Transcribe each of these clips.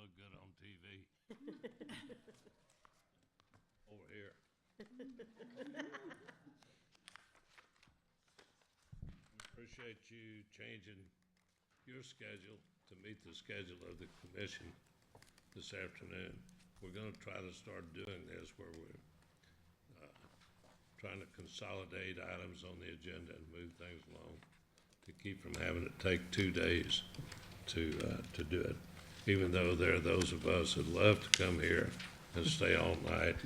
look good on TV. Over here. Appreciate you changing your schedule to meet the schedule of the commission this afternoon. We're going to try to start doing this where we're trying to consolidate items on the agenda and move things along to keep from having to take 2 days to do it. Even though there are those of us that love to come here and stay all night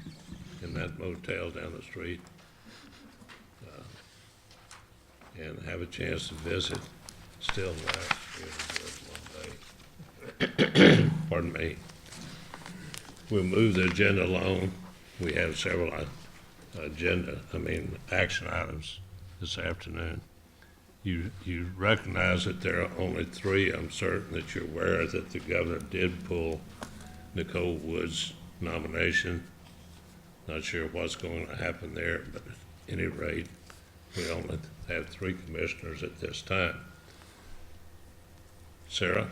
in that motel down the street and have a chance to visit, still nice to be able to do it one day. Pardon me. We'll move the agenda along. We have several action items this afternoon. You recognize that there are only 3. I'm certain that you're aware that the governor did pull Nicole Wood's nomination. Not sure what's going to happen there, but at any rate, we only have 3 commissioners at this time. Sarah,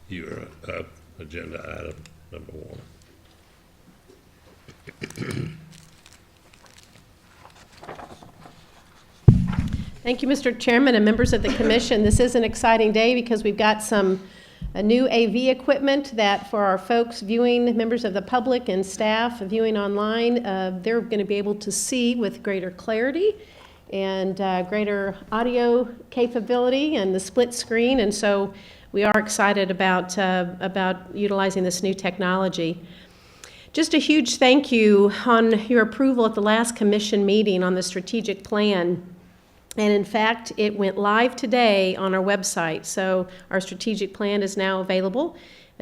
you're up, agenda item number 1. Thank you, Mr. Chairman and members of the commission. This is an exciting day because we've got some new AV equipment that for our folks viewing, members of the public and staff viewing online, they're going to be able to see with greater clarity and greater audio capability and the split screen. And so we are excited about utilizing this new technology. Just a huge thank you on your approval at the last commission meeting on the strategic plan. And in fact, it went live today on our website. So our strategic plan is now available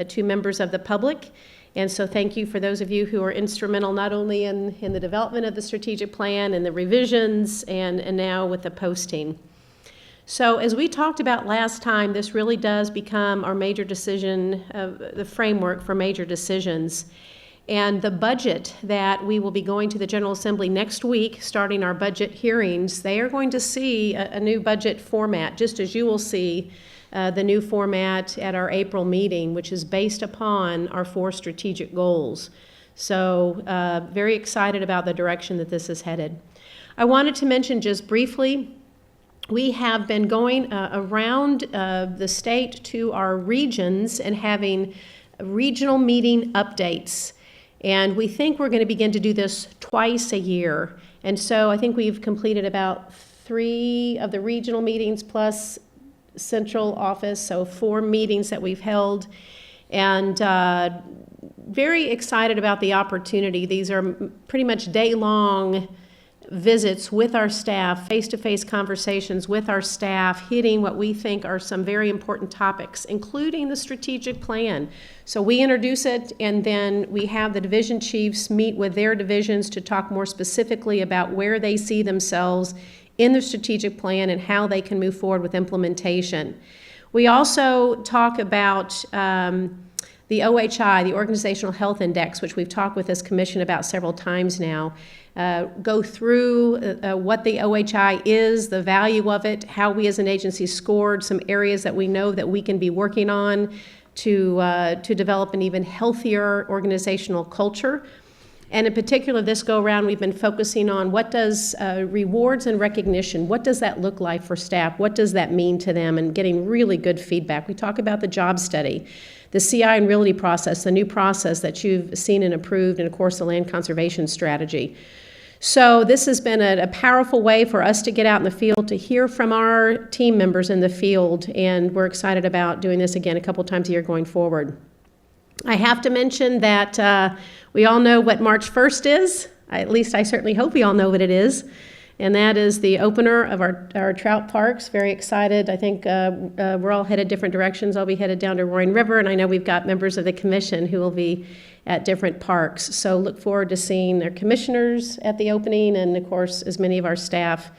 to members of the public. And so thank you for those of you who are instrumental not only in the development of the strategic plan and the revisions and now with the posting. So as we talked about last time, this really does become our major decision, the framework for major decisions. And the budget that we will be going to the General Assembly next week, starting our budget hearings, they are going to see a new budget format, just as you will see the new format at our April meeting, which is based upon our 4 strategic goals. So very excited about the direction that this is headed. I wanted to mention just briefly, we have been going around the state to our regions and having regional meeting updates. And we think we're going to begin to do this twice a year. And so I think we've completed about 3 of the regional meetings plus central office, so 4 meetings that we've held. And very excited about the opportunity. These are pretty much day-long visits with our staff, face-to-face conversations with our staff, hitting what we think are some very important topics, including the strategic plan. So we introduce it, and then we have the division chiefs meet with their divisions to talk more specifically about where they see themselves in the strategic plan and how they can move forward with implementation. We also talk about the OHI, the Organizational Health Index, which we've talked with this commission about several times now. Go through what the OHI is, the value of it, how we as an agency scored, some areas that we know that we can be working on to develop an even healthier organizational culture. And in particular, this go-around, we've been focusing on what does rewards and recognition, what does that look like for staff? What does that mean to them? And getting really good feedback. We talk about the job study, the CI and realty process, the new process that you've seen and approved, and of course, the land conservation strategy. So this has been a powerful way for us to get out in the field, to hear from our team members in the field, and we're excited about doing this again a couple times a year going forward. I have to mention that we all know what March 1st is. At least I certainly hope we all know what it is. And that is the opener of our trout parks. Very excited. I think we're all headed different directions. I'll be headed down to Roaring River, and I know we've got members of the commission who will be at different parks. So look forward to seeing their commissioners at the opening and, of course, as many of our staff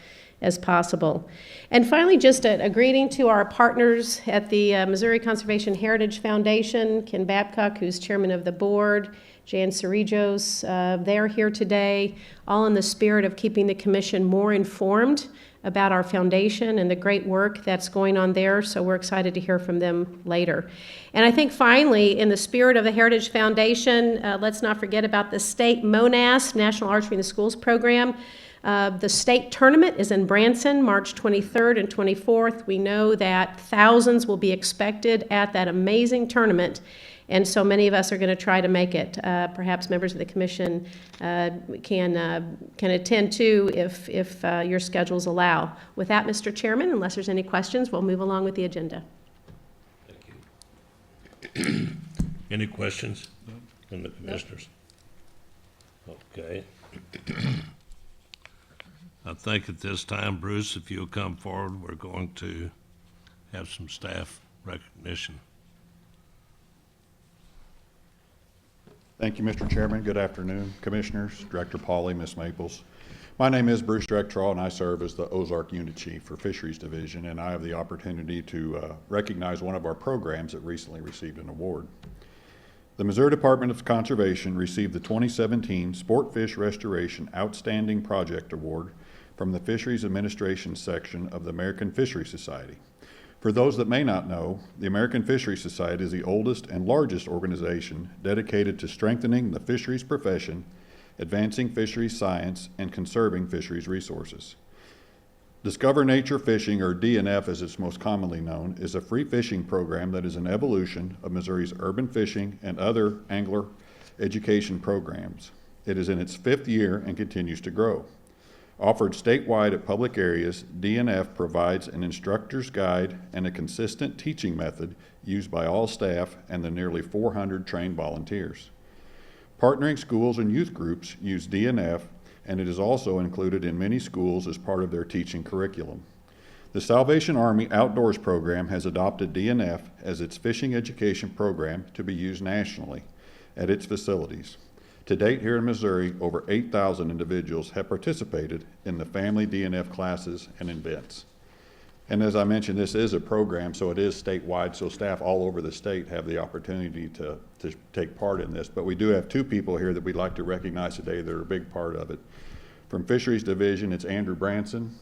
as possible. And finally, just a greeting to our partners at the Missouri Conservation Heritage Foundation, Ken Babcock, who's chairman of the board, Jan Cerrillos. They're here today, all in the spirit of keeping the commission more informed about our foundation and the great work that's going on there, so we're excited to hear from them later. And I think finally, in the spirit of the Heritage Foundation, let's not forget about the state MONAS, National Archery in the Schools program. The state tournament is in Branson, March 23rd and 24th. We know that thousands will be expected at that amazing tournament, and so many of us are going to try to make it. Perhaps members of the commission can attend too if your schedules allow. With that, Mr. Chairman, unless there's any questions, we'll move along with the agenda. Thank you. Any questions from the commissioners? Okay. I think at this time, Bruce, if you'll come forward, we're going to have some staff recognition. Thank you, Mr. Chairman. Good afternoon, Commissioners, Director Pauly, Ms. Maples. My name is Bruce Drechtraw, and I serve as the Ozark Unit Chief for Fisheries Division, and I have the opportunity to recognize one of our programs that recently received an award. The Missouri Department of Conservation received the 2017 Sportfish Restoration Outstanding Project Award from the Fisheries Administration section of the American Fisheries Society. For those that may not know, the American Fisheries Society is the oldest and largest organization dedicated to strengthening the fisheries profession, advancing fisheries science, and conserving fisheries resources. Discover Nature Fishing, or DNF as it's most commonly known, is a free fishing program that is an evolution of Missouri's urban fishing and other angler education programs. It is in its 5th year and continues to grow. Offered statewide at public areas, DNF provides an instructor's guide and a consistent teaching method used by all staff and the nearly 400 trained volunteers. Partnering schools and youth groups use DNF, and it is also included in many schools as part of their teaching curriculum. The Salvation Army Outdoors program has adopted DNF as its fishing education program to be used nationally at its facilities. To date, here in Missouri, over 8,000 individuals have participated in the family DNF classes and events. And as I mentioned, this is a program, so it is statewide, so staff all over the state have the opportunity to take part in this. But we do have 2 people here that we'd like to recognize today that are a big part of it. From Fisheries Division, it's Andrew Branson,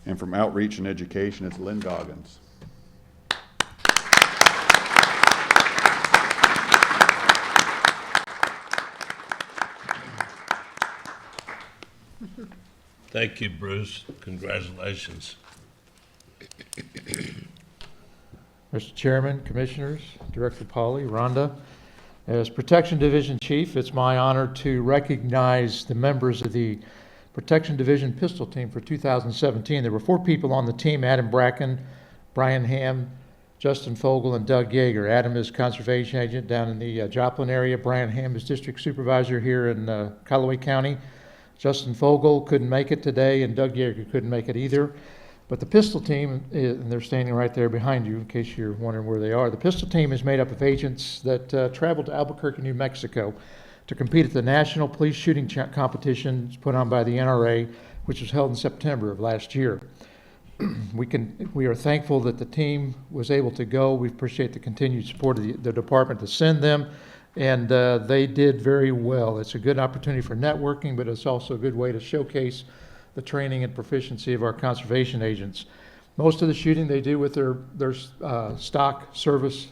and from Outreach and Education, it's Lynn Goggins. Thank you, Bruce. Congratulations. Mr. Chairman, Commissioners, Director Pauly, Rhonda, as Protection Division Chief, it's my honor to recognize the members of the Protection Division Pistol Team for 2017. There were 4 people on the team: Adam Bracken, Brian Ham, Justin Fogel, and Doug Yeager. Adam is Conservation Agent down in the Joplin area. Brian Ham is District Supervisor here in Callaway County. Justin Fogel couldn't make it today, and Doug Yeager couldn't make it either. But the pistol team, and they're standing right there behind you in case you're wondering where they are. The pistol team is made up of agents that traveled to Albuquerque, New Mexico to compete at the National Police Shooting Competition put on by the NRA, which was held in September of last year. We are thankful that the team was able to go. We appreciate the continued support of the department to send them. And they did very well. It's a good opportunity for networking, but it's also a good way to showcase the training and proficiency of our conservation agents. Most of the shooting they do with their stock service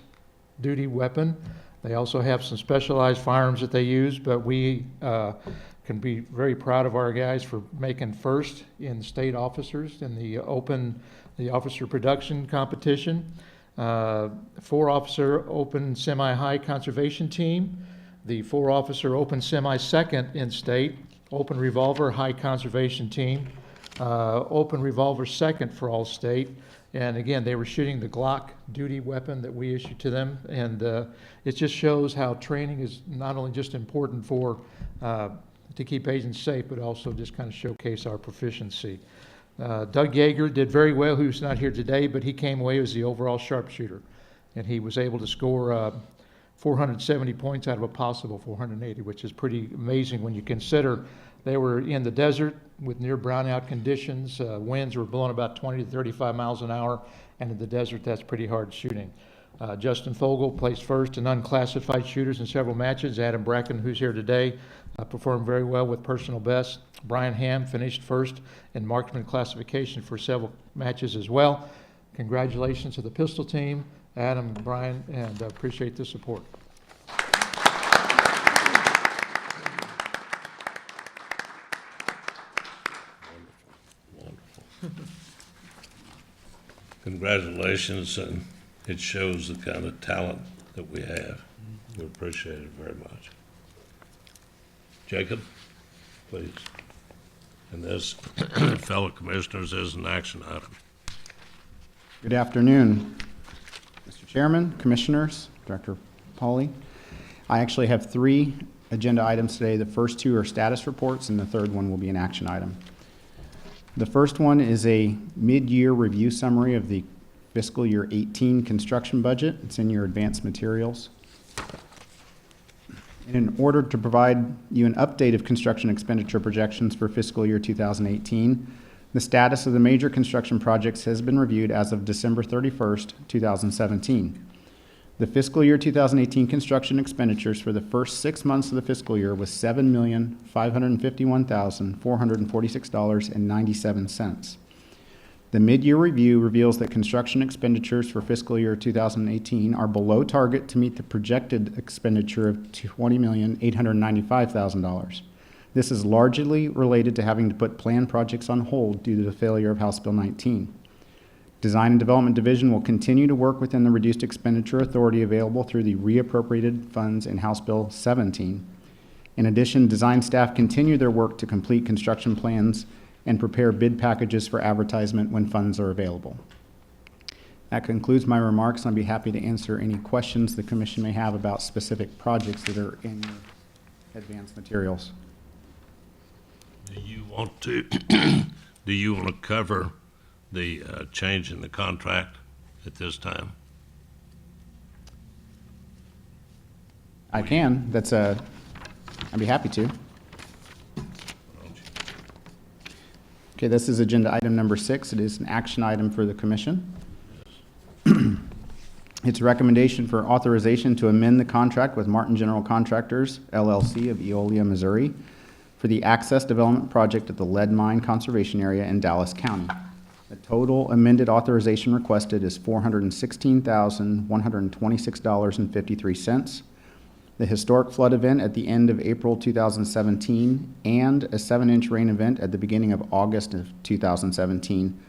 duty weapon. They also have some specialized firearms that they use, but we can be very proud of our guys for making first in state officers in the officer production competition. 4-officer open semi-high conservation team, the 4-officer open semi-second in state, open revolver high conservation team, open revolver second for all state. And again, they were shooting the Glock duty weapon that we issued to them. And it just shows how training is not only just important for to keep agents safe, but also just kind of showcase our proficiency. Doug Yeager did very well. He was not here today, but he came away as the overall sharpshooter. And he was able to score 470 points out of a possible 480, which is pretty amazing when you consider they were in the desert with near brownout conditions. Winds were blowing about 20 to 35 miles an hour, and in the desert, that's pretty hard shooting. Justin Fogel placed first in unclassified shooters in several matches. Adam Bracken, who's here today, performed very well with personal best. Brian Ham finished first in marksman classification for several matches as well. Congratulations to the pistol team, Adam and Brian, and appreciate the support. Wonderful. Congratulations, and it shows the kind of talent that we have. We appreciate it very much. Jacob, please. And this, fellow commissioners, is an action item. Good afternoon, Mr. Chairman, Commissioners, Director Pauly. I actually have 3 agenda items today. The first 2 are status reports, and the third one will be an action item. The first one is a mid-year review summary of the fiscal year 18 construction budget. It's in your advanced materials. And in order to provide you an update of construction expenditure projections for fiscal year 2018, the status of the major construction projects has been reviewed as of December 31st, 2017. The fiscal year 2018 construction expenditures for the first 6 months of the fiscal year was $7,551,446.97. The mid-year review reveals that construction expenditures for fiscal year 2018 are below target to meet the projected expenditure of $20,895,000. This is largely related to having to put planned projects on hold due to the failure of House Bill 19. Design and Development Division will continue to work within the reduced expenditure authority available through the reappropriated funds in House Bill 17. In addition, design staff continue their work to complete construction plans and prepare bid packages for advertisement when funds are available. That concludes my remarks. I'd be happy to answer any questions the Commission may have about specific projects that are in your advanced materials. Do you want to, do you want to cover the change in the contract at this time? I can. I'd be happy to. Okay, this is agenda item number 6. It is an action item for the Commission. It's a recommendation for authorization to amend the contract with Martin General Contractors, LLC of Eolia, Missouri, for the Access Development Project at the Lead Mine Conservation Area in Dallas County. The total amended authorization requested is $416,126.53. The historic flood event at the end of April 2017 and a 7-inch rain event at the beginning of August of 2017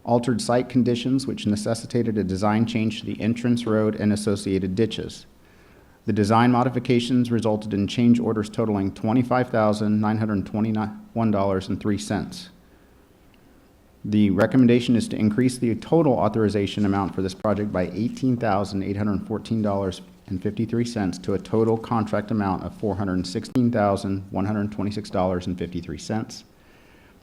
altered site conditions which necessitated a design change to the entrance road and associated ditches. The design modifications resulted in change orders totaling $25,921.03. The recommendation is to increase the total authorization amount for this project by $18,814.53 to a total contract amount of $416,126.53.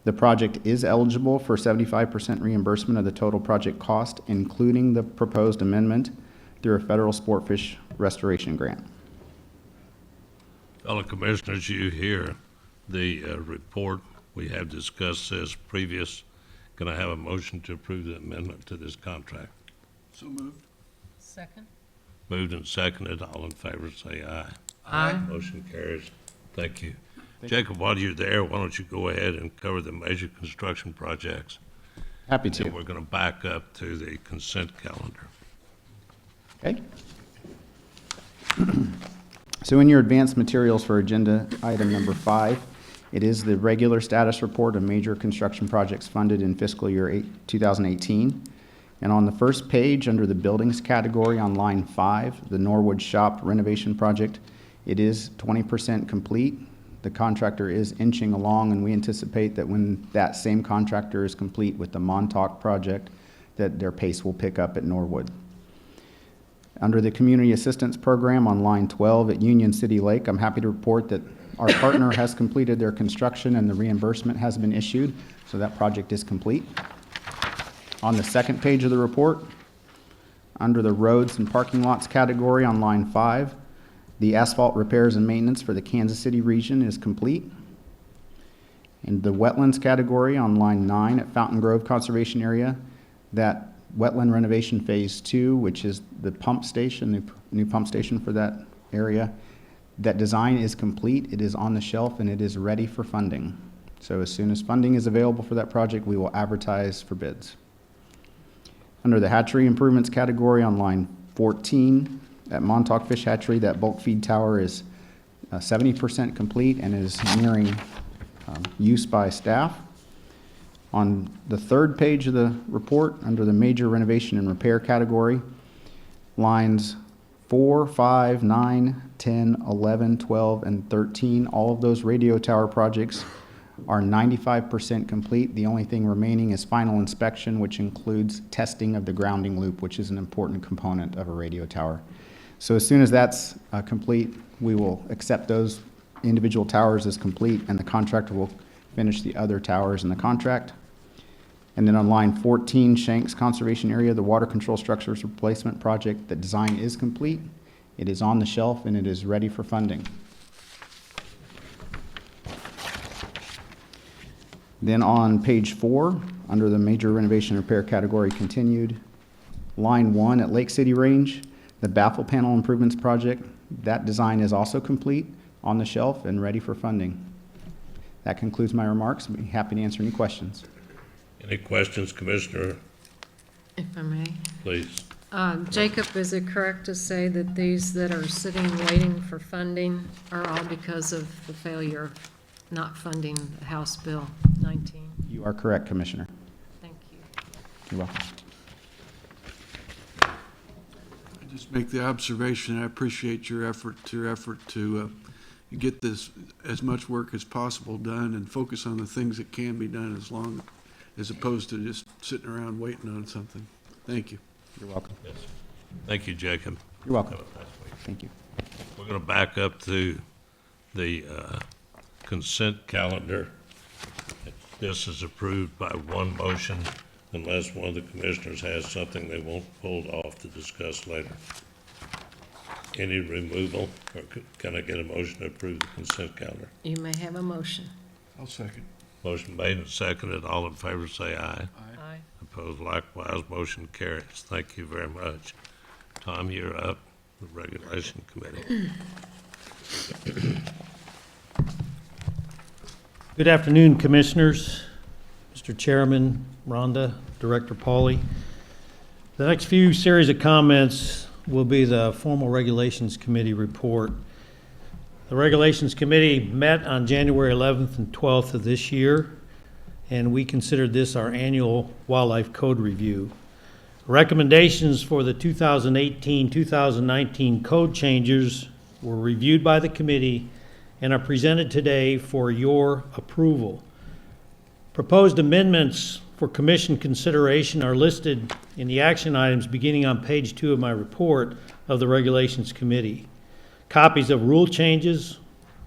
The project is eligible for 75% reimbursement of the total project cost, including the proposed amendment, through a federal sportfish restoration grant. Fellow Commissioners, you hear the report we have discussed as previous. Can I have a motion to approve the amendment to this contract? So moved. Second. Moved and seconded. All in favor say aye. Aye. Motion carries. Thank you. Jacob, while you're there, why don't you go ahead and cover the major construction projects? Happy Then to. we're going to back up to the consent calendar. Okay. So in your advanced materials for agenda item number 5, it is the regular status report of major construction projects funded in fiscal year 2018. And on the first page, under the buildings category on line 5, the Norwood Shop renovation project, it is 20% complete. The contractor is inching along, and we anticipate that when that same contractor is complete with the Montauk project, that their pace will pick up at Norwood. Under the Community Assistance Program on line 12 at Union City Lake, I'm happy to report that our partner has completed their construction and the reimbursement has been issued, so that project is complete. On the second page of the report, under the roads and parking lots category on line 5, the asphalt repairs and maintenance for the Kansas City region is complete. In the wetlands category on line 9 at Fountain Grove Conservation Area, that wetland renovation phase 2, which is the pump station, new pump station for that area. That design is complete, it is on the shelf, and it is ready for funding. So as soon as funding is available for that project, we will advertise for bids. Under the hatchery improvements category on line 14, at Montauk Fish Hatchery, that bulk feed tower is 70% complete and is nearing use by staff. On the third page of the report, under the major renovation and repair category, lines 4, 5, 9, 10, 11, 12, and 13, all of those radio tower projects are 95% complete. The only thing remaining is final inspection, which includes testing of the grounding loop, which is an important component of a radio tower. So as soon as that's complete, we will accept those individual towers as complete, and the contractor will finish the other towers in the contract. And then on line 14, Shanks Conservation Area, the water control structures replacement project, the design is complete. It is on the shelf and it is ready for funding. Then on page 4, under the major renovation and repair category continued, line 1 at Lake City Range, the baffle panel improvements project, that design is also complete, on the shelf, and ready for funding. That concludes my remarks. I'd be happy to answer any questions. Any questions, Commissioner? If I may. Please. Jacob, is it correct to say that these that are sitting waiting for funding are all because of the failure of not funding House Bill 19? You are correct, Commissioner. Thank you. You're welcome. I just make the observation, I appreciate your effort to get this, as much work as possible done and focus on the things that can be done as opposed to just sitting around waiting on something. Thank you. You're welcome. Yes. Thank you, Jacob. You're welcome. Have a nice week. Thank you. We're going to back up to the consent calendar. This is approved by one motion unless one of the commissioners has something they won't hold off to discuss later. Any removal, or can I get a motion to approve the consent calendar? You may have a motion. I'll second. Motion made and seconded. All in favor say aye. Aye. Opposed likewise. Motion carries. Thank you very much. Tom, you're up, the Regulation Committee. Good afternoon, Commissioners, Mr. Chairman, Rhonda, Director Pauly. The next few series of comments will be the formal Regulations Committee report. The Regulations Committee met on January 11th and 12th of this year, and we considered this our annual Wildlife Code review. Recommendations for the 2018-2019 code changes were reviewed by the committee and are presented today for your approval. Proposed amendments for commission consideration are listed in the action items beginning on page 2 of my report of the Regulations Committee. Copies of rule changes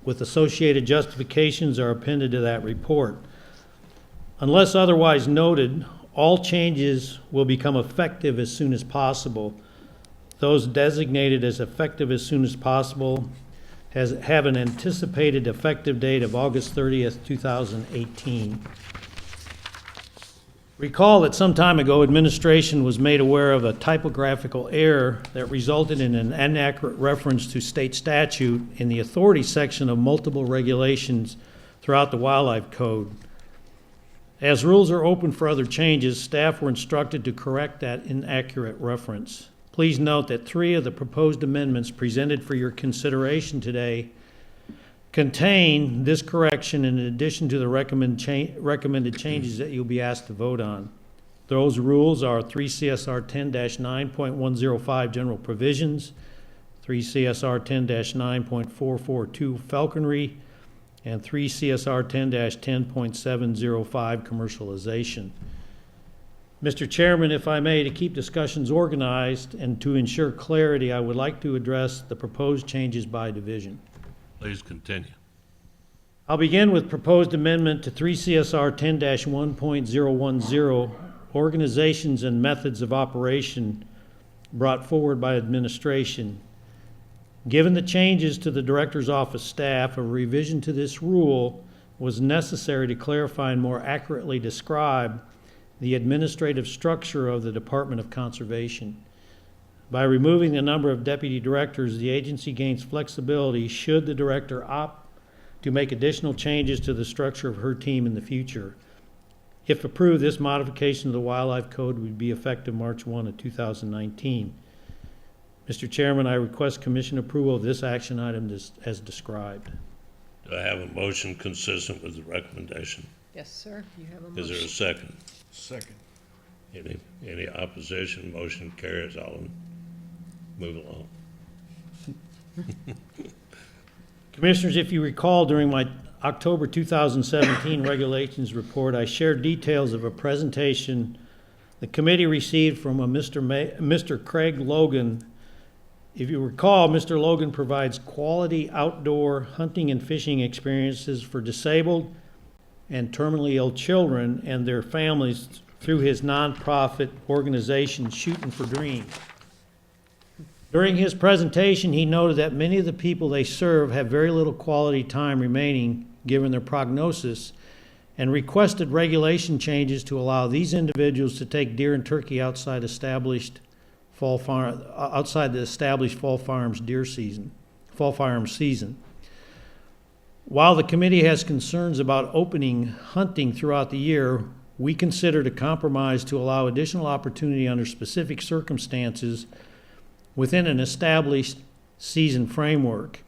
with associated justifications are appended to that report. Unless otherwise noted, all changes will become effective as soon as possible. Those designated as effective as soon as possible have an anticipated effective date of August 30th, 2018. Recall that some time ago, administration was made aware of a typographical error that resulted in an inaccurate reference to state statute in the authority section of multiple regulations throughout the Wildlife Code. As rules are open for other changes, staff were instructed to correct that inaccurate reference. Please note that 3 of the proposed amendments presented for your consideration today contain this correction in addition to the recommended changes that you'll be asked to vote on. Those rules are 3 CSR 10-9.105 General Provisions, 3 CSR 10-9.442 Falconry, and 3 CSR 10-10.705 Commercialization. Mr. Chairman, if I may, to keep discussions organized and to ensure clarity, I would like to address the proposed changes by division. Please continue. I'll begin with proposed amendment to 3 CSR 10-1.010, Organizations and Methods of Operation, brought forward by administration. Given the changes to the Director's Office staff, a revision to this rule was necessary to clarify and more accurately describe the administrative structure of the Department of Conservation. By removing the number of deputy directors, the agency gains flexibility should the director opt to make additional changes to the structure of her team in the future. If approved, this modification of the Wildlife Code would be effective March 1 of 2019. Mr. Chairman, I request commission approval of this action item as described. Do I have a motion consistent with the recommendation? Yes, sir, you have a Is there a motion. second? Second. Any opposition? Motion carries. All in. Move along. Commissioners, if you recall, during my October 2017 regulations report, I shared details of a presentation the committee received from a Mr. Craig Logan. If you recall, Mr. Logan provides quality outdoor hunting and fishing experiences for disabled and terminally ill children and their families through his nonprofit organization, Shooting for Dreams. During his presentation, he noted that many of the people they serve have very little quality time remaining given their prognosis, and requested regulation changes to allow these individuals to take deer and turkey outside the established fall firearms season. While the committee has concerns about opening hunting throughout the year, we considered a compromise to allow additional opportunity under specific circumstances within an established season framework.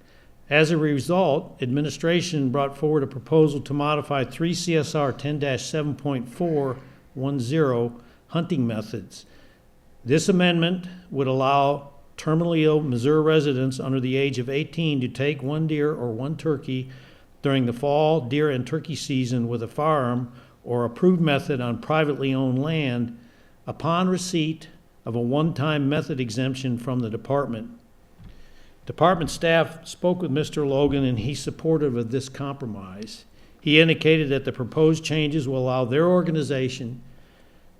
As a result, administration brought forward a proposal to modify 3 CSR 10-7.410 hunting methods. This amendment would allow terminally ill Missouri residents under the age of 18 to take 1 deer or 1 turkey during the fall deer and turkey season with a firearm or approved method on privately owned land upon receipt of a one-time method exemption from the department. Department staff spoke with Mr. Logan and he's supportive of this compromise. He indicated that the proposed changes will allow their organization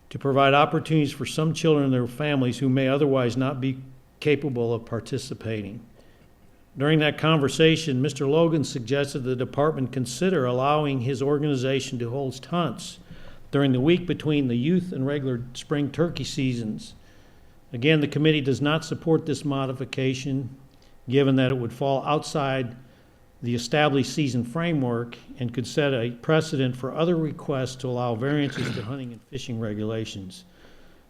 to provide opportunities for some children and their families who may otherwise not be capable of participating. During that conversation, Mr. Logan suggested the department consider allowing his organization to host hunts during the week between the youth and regular spring turkey seasons. Again, the committee does not support this modification, given that it would fall outside the established season framework and could set a precedent for other requests to allow variances to hunting and fishing regulations.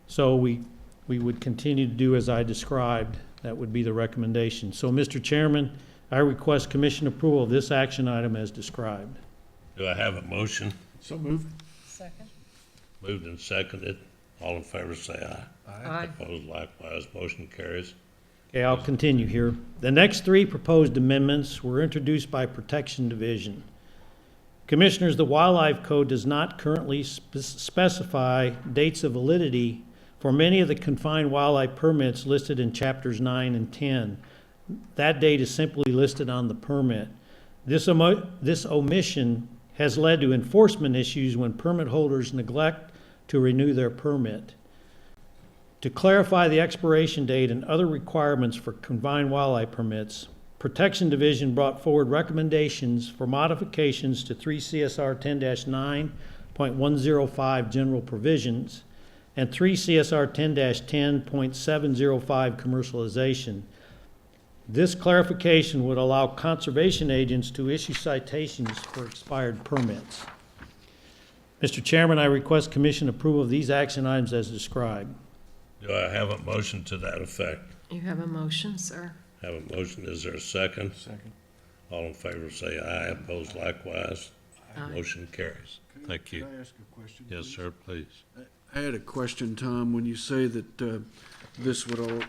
So we would continue to do as I described. That would be the recommendation. So, Mr. Chairman, I request commission approval of this action item as described. Do I have a motion? So moved. Second? Moved and seconded. All in favor say aye. Aye. Opposed likewise. Motion carries. Okay, I'll continue here. The next 3 proposed amendments were introduced by Protection Division. Commissioners, the Wildlife Code does not currently specify dates of validity for many of the confined wildlife permits listed in chapters 9 and 10. That date is simply listed on the permit. This omission has led to enforcement issues when permit holders neglect to renew their permit. To clarify the expiration date and other requirements for confined wildlife permits, Protection Division brought forward recommendations for modifications to 3 CSR 10-9.105 general provisions and 3 CSR 10-10.705 commercialization. This clarification would allow conservation agents to issue citations for expired permits. Mr. Chairman, I request commission approval of these action items as described. Do I have a motion to that effect? You have a motion, sir. Have a motion. Is there a second? Second. All in favor say aye. Opposed likewise. Aye. Motion carries. Thank you. Can I ask a question? Yes, please? sir, please. I had a question, Tom, when you say that this would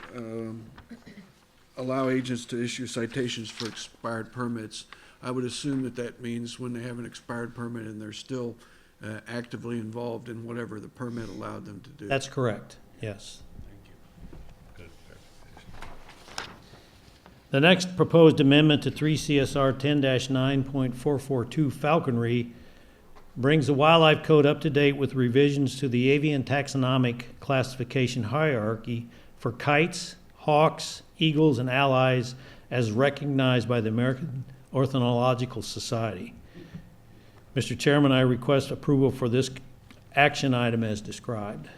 allow agents to issue citations for expired permits. I would assume that that means when they have an expired permit and they're still actively involved in whatever the permit allowed them to do. That's correct, yes. Good. The next proposed amendment to 3 CSR 10-9.442 falconry brings the Wildlife Code up to date with revisions to the avian taxonomic classification hierarchy for kites, hawks, eagles, and allies as recognized by the American Ornithological Society. Mr. Chairman, I request approval for this action item as described.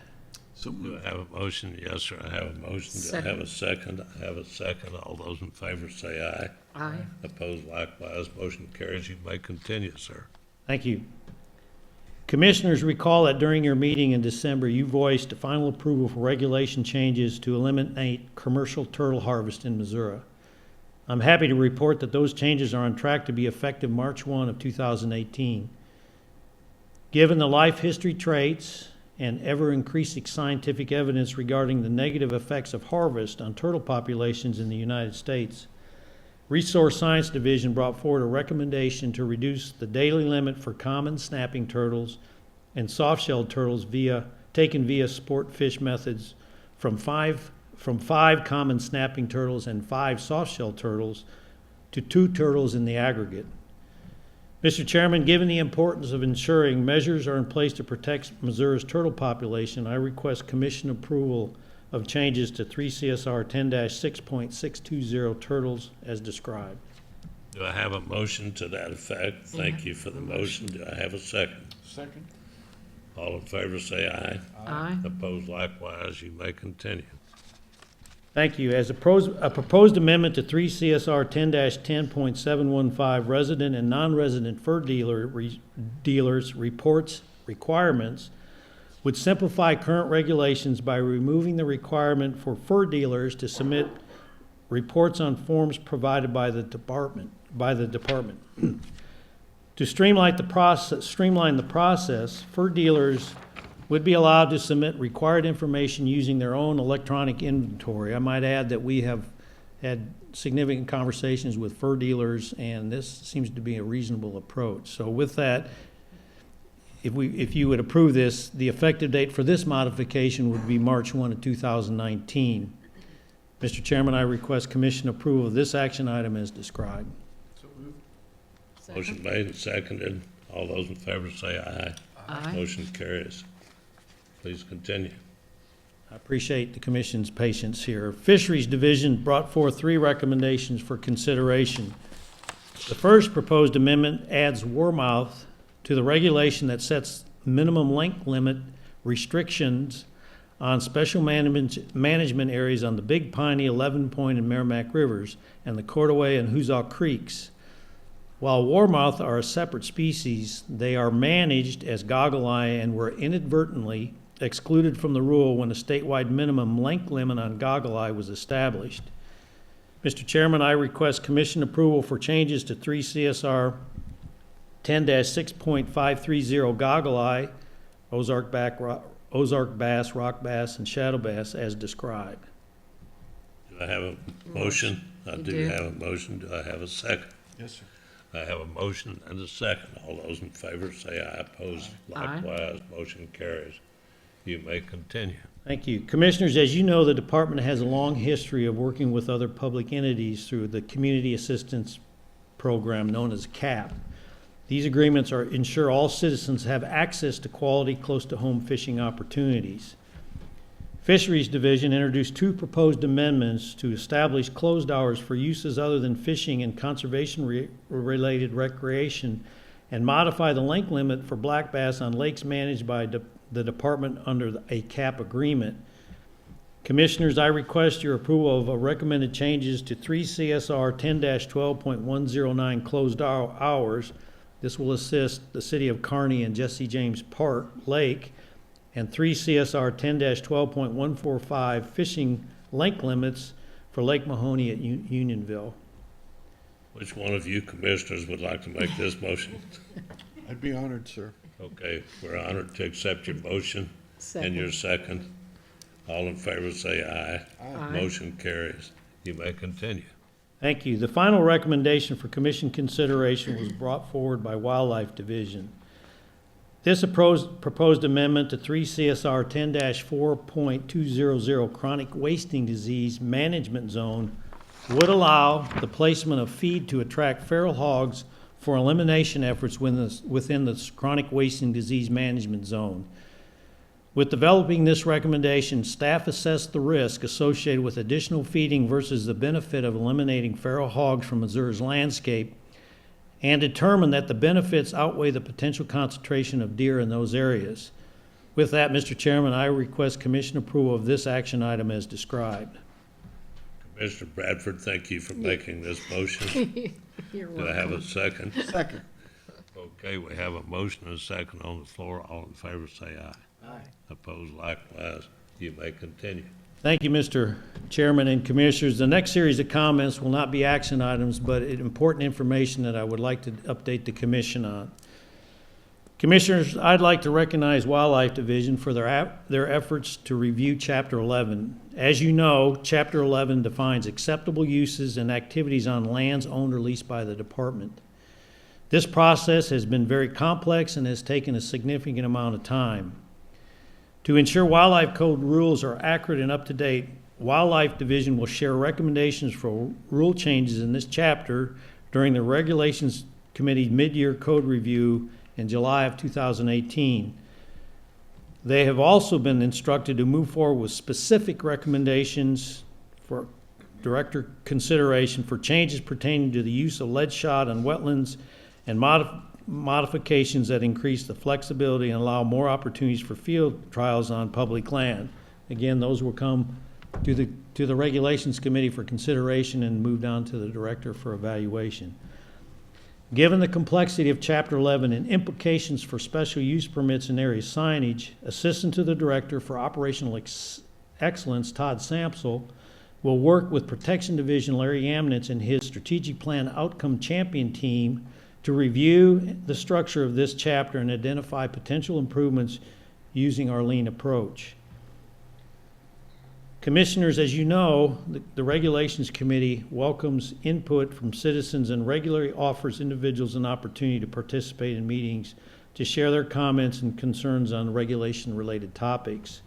So Do moved. I have a motion? Yes, sir, I have a motion. Do I have a second? I have a second. All those in favor say aye. Aye. Opposed likewise, motion carries. You may continue, sir. Thank you. Commissioners, recall that during your meeting in December, you voiced final approval for regulation changes to eliminate commercial turtle harvest in Missouri. I'm happy to report that those changes are on track to be effective March 1 of 2018. Given the life history traits and ever-increasing scientific evidence regarding the negative effects of harvest on turtle populations in the United States, Resource Science Division brought forward a recommendation to reduce the daily limit for common snapping turtles and soft-shelled turtles taken via sport fish methods from five common snapping turtles and 5 soft-shelled turtles to 2 turtles in the aggregate. Mr. Chairman, given the importance of ensuring measures are in place to protect Missouri's turtle population, I request Commission approval of changes to 3 CSR 10-6.620 turtles as described. Do I have a motion to that effect? Thank you for the motion. Do I have a second? Second. All in favor say aye. Aye. Opposed likewise, you may continue. Thank you. As a proposed amendment to 3 CSR 10-10.715 resident and non-resident fur dealers reports requirements would simplify current regulations by removing the requirement for fur dealers to submit reports on forms provided by the department. To streamline the process, fur dealers would be allowed to submit required information using their own electronic inventory. I might add that we have had significant conversations with fur dealers, and this seems to be a reasonable approach. So with that, if you would approve this, the effective date for this modification would be March 1 of 2019. Mr. Chairman, I request Commission approval of this action item as described. Motion made and seconded. All those in favor say aye. Aye. Motion carries. Please continue. I appreciate the Commission's patience here. Fisheries Division brought forth 3 recommendations for consideration. The first proposed amendment adds warmouth to the regulation that sets minimum length limit restrictions on special management areas on the Big Piney, 11 Point, and Merrimack Rivers, and the Cordaway and Hoosiaw Creeks. While warmouth are a separate species, they are managed as goggle-eye and were inadvertently excluded from the rule when a statewide minimum length limit on goggle-eye was established. Mr. Chairman, I request Commission approval for changes to 3 CSR 10-6.530 goggle-eye, Ozark bass, rock bass, and shadow bass as described. Do I have a motion? I You do do. have a motion. Do I have a second? Yes, sir. I have a motion and a second. All those in favor say aye. Opposed likewise, motion carries. You may continue. Thank you. Commissioners, as you know, the department has a long history of working with other public entities through the Community Assistance Program known as CAP. These agreements ensure all citizens have access to quality, close-to-home fishing opportunities. Fisheries Division introduced 2 proposed amendments to establish closed hours for uses other than fishing and conservation-related recreation and modify the length limit for black bass on lakes managed by the department under a CAP agreement. Commissioners, I request your approval of recommended changes to 3 CSR 10-12.109 closed hours. This will assist the city of Kearney and Jesse James Park Lake, and 3 CSR 10-12.145 fishing length limits for Lake Mahoney at Unionville. Which one of you commissioners would like to make this motion? I'd be honored, sir. Okay, we're honored to accept your motion and your second. All in favor say aye. Aye. Motion carries. You may continue. Thank you. The final recommendation for Commission consideration was brought forward by Wildlife Division. This proposed amendment to 3 CSR 10-4.200 chronic wasting disease management zone would allow the placement of feed to attract feral hogs for elimination efforts within the chronic wasting disease management zone. With developing this recommendation, staff assessed the risk associated with additional feeding versus the benefit of eliminating feral hogs from Missouri's landscape and determined that the benefits outweigh the potential concentration of deer in those areas. With that, Mr. Chairman, I request commission approval of this action item as described. Commissioner Bradford, thank you for making this motion. You're Do I have welcome. a second? Second. Okay, we have a motion and a second on the floor. All in favor, say aye. Aye. Opposed likewise. You may continue. Thank you, Mr. Chairman and Commissioners. The next series of comments will not be action items, but important information that I would like to update the commission on. Commissioners, I'd like to recognize Wildlife Division for their efforts to review Chapter 11. As you know, Chapter 11 defines acceptable uses and activities on lands owned or leased by the department. This process has been very complex and has taken a significant amount of time. To ensure Wildlife Code rules are accurate and up to date, Wildlife Division will share recommendations for rule changes in this chapter during the Regulations Committee's mid-year code review in July of 2018. They have also been instructed to move forward with specific recommendations for director consideration for changes pertaining to the use of lead shot on wetlands and modifications that increase the flexibility and allow more opportunities for field trials on public land. Again, those will come to the Regulations Committee for consideration and moved on to the director for evaluation. Given the complexity of Chapter 11 and implications for special use permits and area signage, Assistant to the Director for Operational Excellence, Todd Samsel, will work with Protection Division Larry Amnitz and his Strategic Plan Outcome Champion team to review the structure of this chapter and identify potential improvements using our lean approach. Commissioners, as you know, the Regulations Committee welcomes input from citizens and regularly offers individuals an opportunity to participate in meetings to share their comments and concerns on regulation-related topics.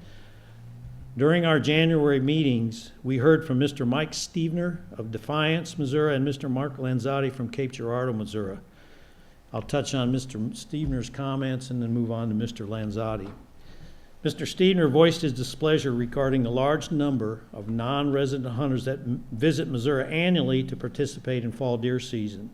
During our January meetings, we heard from Mr. Mike Stevener of Defiance, Missouri, and Mr. Mark Lanzotti from Cape Girardeau, Missouri. I'll touch on Mr. Stevener's comments and then move on to Mr. Lanzotti. Mr. Stevener voiced his displeasure regarding the large number of non-resident hunters that visit Missouri annually to participate in fall deer season.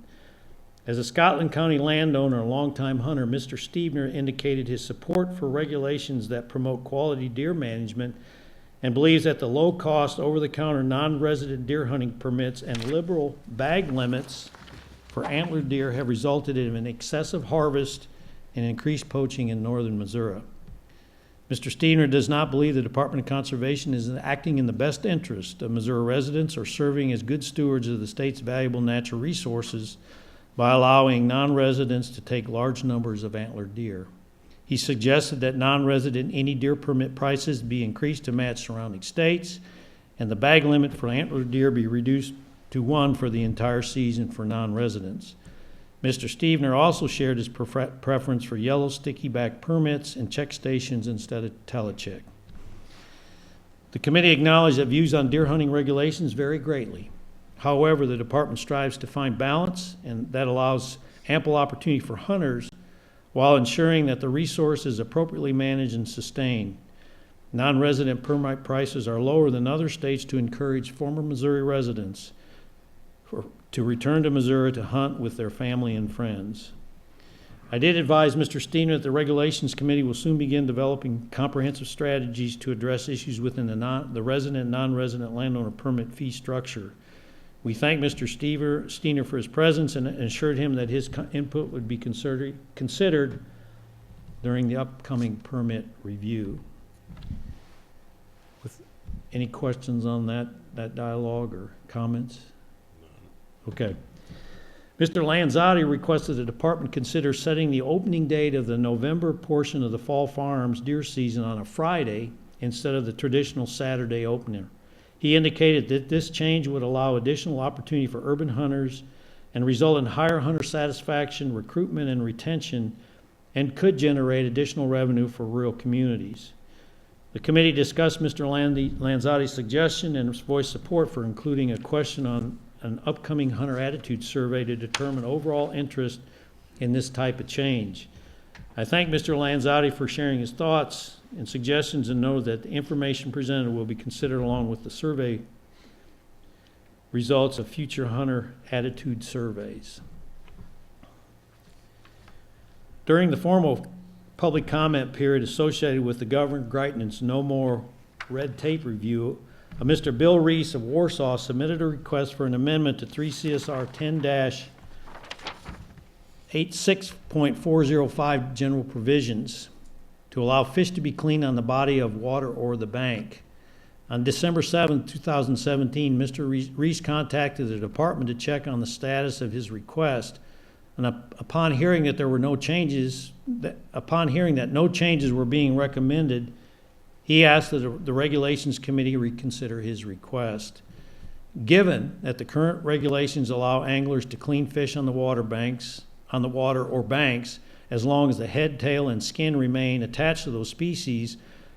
As a Scotland County landowner and longtime hunter, Mr. Stevener indicated his support for regulations that promote quality deer management and believes that the low-cost, over-the-counter non-resident deer hunting permits and liberal bag limits for antlered deer have resulted in an excessive harvest and increased poaching in northern Missouri. Mr. Stevener does not believe the Department of Conservation is acting in the best interest of Missouri residents or serving as good stewards of the state's valuable natural resources by allowing non-residents to take large numbers of antlered deer. He suggested that non-resident any deer permit prices be increased to match surrounding states and the bag limit for antlered deer be reduced to 1 for the entire season for non-residents. Mr. Stevener also shared his preference for yellow sticky back permits and check stations instead of telecheck. The committee acknowledged that views on deer hunting regulations vary greatly. However, the department strives to find balance, and that allows ample opportunity for hunters while ensuring that the resource is appropriately managed and sustained. Non-resident permit prices are lower than other states to encourage former Missouri residents to return to Missouri to hunt with their family and friends. I did advise Mr. Steiner that the Regulations Committee will soon begin developing comprehensive strategies to address issues within the resident and non-resident landowner permit fee structure. We thank Mr. Steiner for his presence and assured him that his input would be considered during the upcoming permit review. With any questions on that dialogue or comments? Okay. Mr. Lanzotti requested the department consider setting the opening date of the November portion of the Fall Farms deer season on a Friday instead of the traditional Saturday opener. He indicated that this change would allow additional opportunity for urban hunters and result in higher hunter satisfaction, recruitment, and retention, and could generate additional revenue for rural communities. The committee discussed Mr. Lanzotti's suggestion and voiced support for including a question on an upcoming hunter attitude survey to determine overall interest in this type of change. I thank Mr. Lanzotti for sharing his thoughts and suggestions and know that the information presented will be considered along with the survey results of future hunter attitude surveys. During the formal public comment period associated with the Governor Greitens' No More Red Tape review, Mr. Bill Reese of Warsaw submitted a request for an amendment to 3 CSR 10-86.405 general provisions to allow fish to be cleaned on the body of water or the bank. On December 7, 2017, Mr. Reese contacted the department to check on the status of his request. And upon hearing that there were no changes, upon hearing that no changes were being recommended, he asked that the Regulations Committee reconsider his request. Given that the current regulations allow anglers to clean fish on the water or banks, as long as the head, tail, and skin remain attached to those species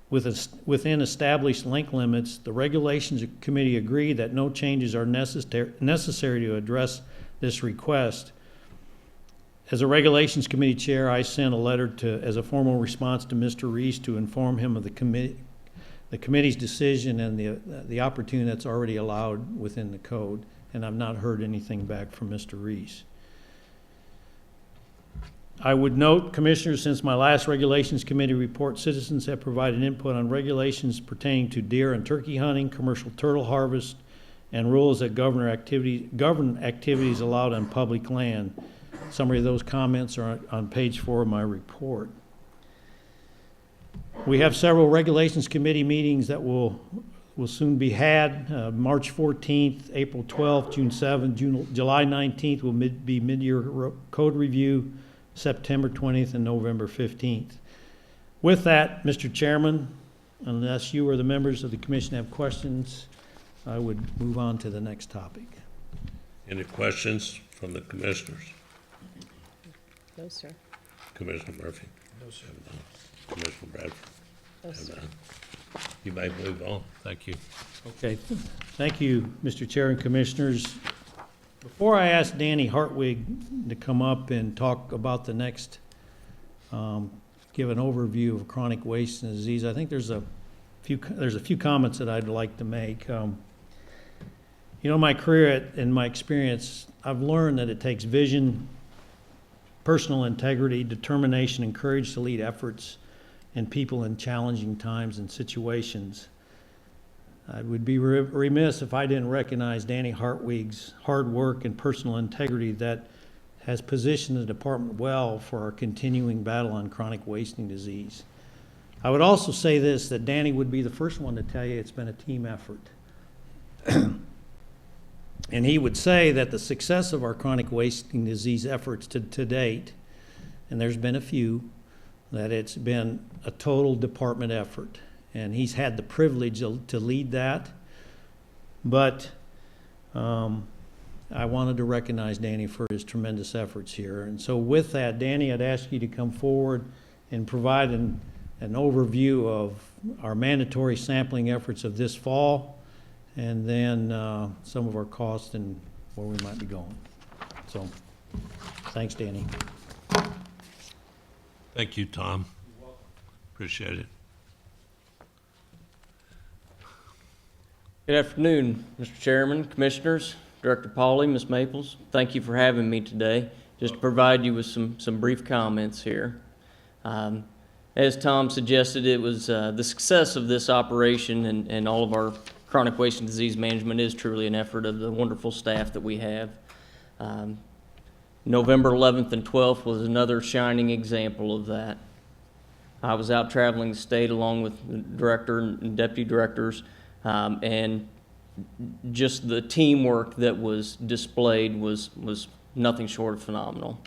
within established length limits, the Regulations Committee agreed that no changes are necessary to address this request. As a Regulations Committee Chair, I sent a letter as a formal response to Mr. Reese to inform him of the committee's decision and the opportunity that's already allowed within the code, and I've not heard anything back from Mr. Reese. I would note, Commissioners, since my last Regulations Committee report, citizens have provided input on regulations pertaining to deer and turkey hunting, commercial turtle harvest, and rules that govern activities allowed on public land. Summary of those comments are on page 4 of my report. We have several Regulations Committee meetings that will soon be had. March 14th, April 12th, June 7th, July 19th will be mid-year code review, September 20th, and November 15th. With that, Mr. Chairman, unless you or the members of the commission have questions, I would move on to the next topic. Any questions from the commissioners? No, sir. Commissioner Murphy? No, sir. Commissioner Bradford? No, sir. You may move on. Thank you. Okay, thank you, Mr. Chair and Commissioners. Before I ask Danny Hartwig to come up and talk about the next, give an overview of chronic waste and disease, I think there's a few comments that I'd like to make. My career and my experience, I've learned that it takes vision, personal integrity, determination, and courage to lead efforts and people in challenging times and situations. I would be remiss if I didn't recognize Danny Hartwig's hard work and personal integrity that has positioned the department well for our continuing battle on chronic wasting disease. I would also say this, that Danny would be the first one to tell you it's been a team effort. And he would say that the success of our chronic wasting disease efforts to date, and there's been a few, that it's been a total department effort. And he's had the privilege to lead that. But I wanted to recognize Danny for his tremendous efforts here. And so with that, Danny, I'd ask you to come forward and provide an overview of our mandatory sampling efforts of this fall, and then some of our costs and where we might be going. So, thanks, Danny. Thank you, Tom. Appreciate it. Good afternoon, Mr. Chairman, Commissioners, Director Pauly, Ms. Maples. Thank you for having me today. Just to provide you with some brief comments here. As Tom suggested, it was the success of this operation and all of our chronic waste and disease management is truly an effort of the wonderful staff that we have. November 11th and 12th was another shining example of that. I was out traveling the state along with the director and deputy directors, and just the teamwork that was displayed was nothing short of phenomenal.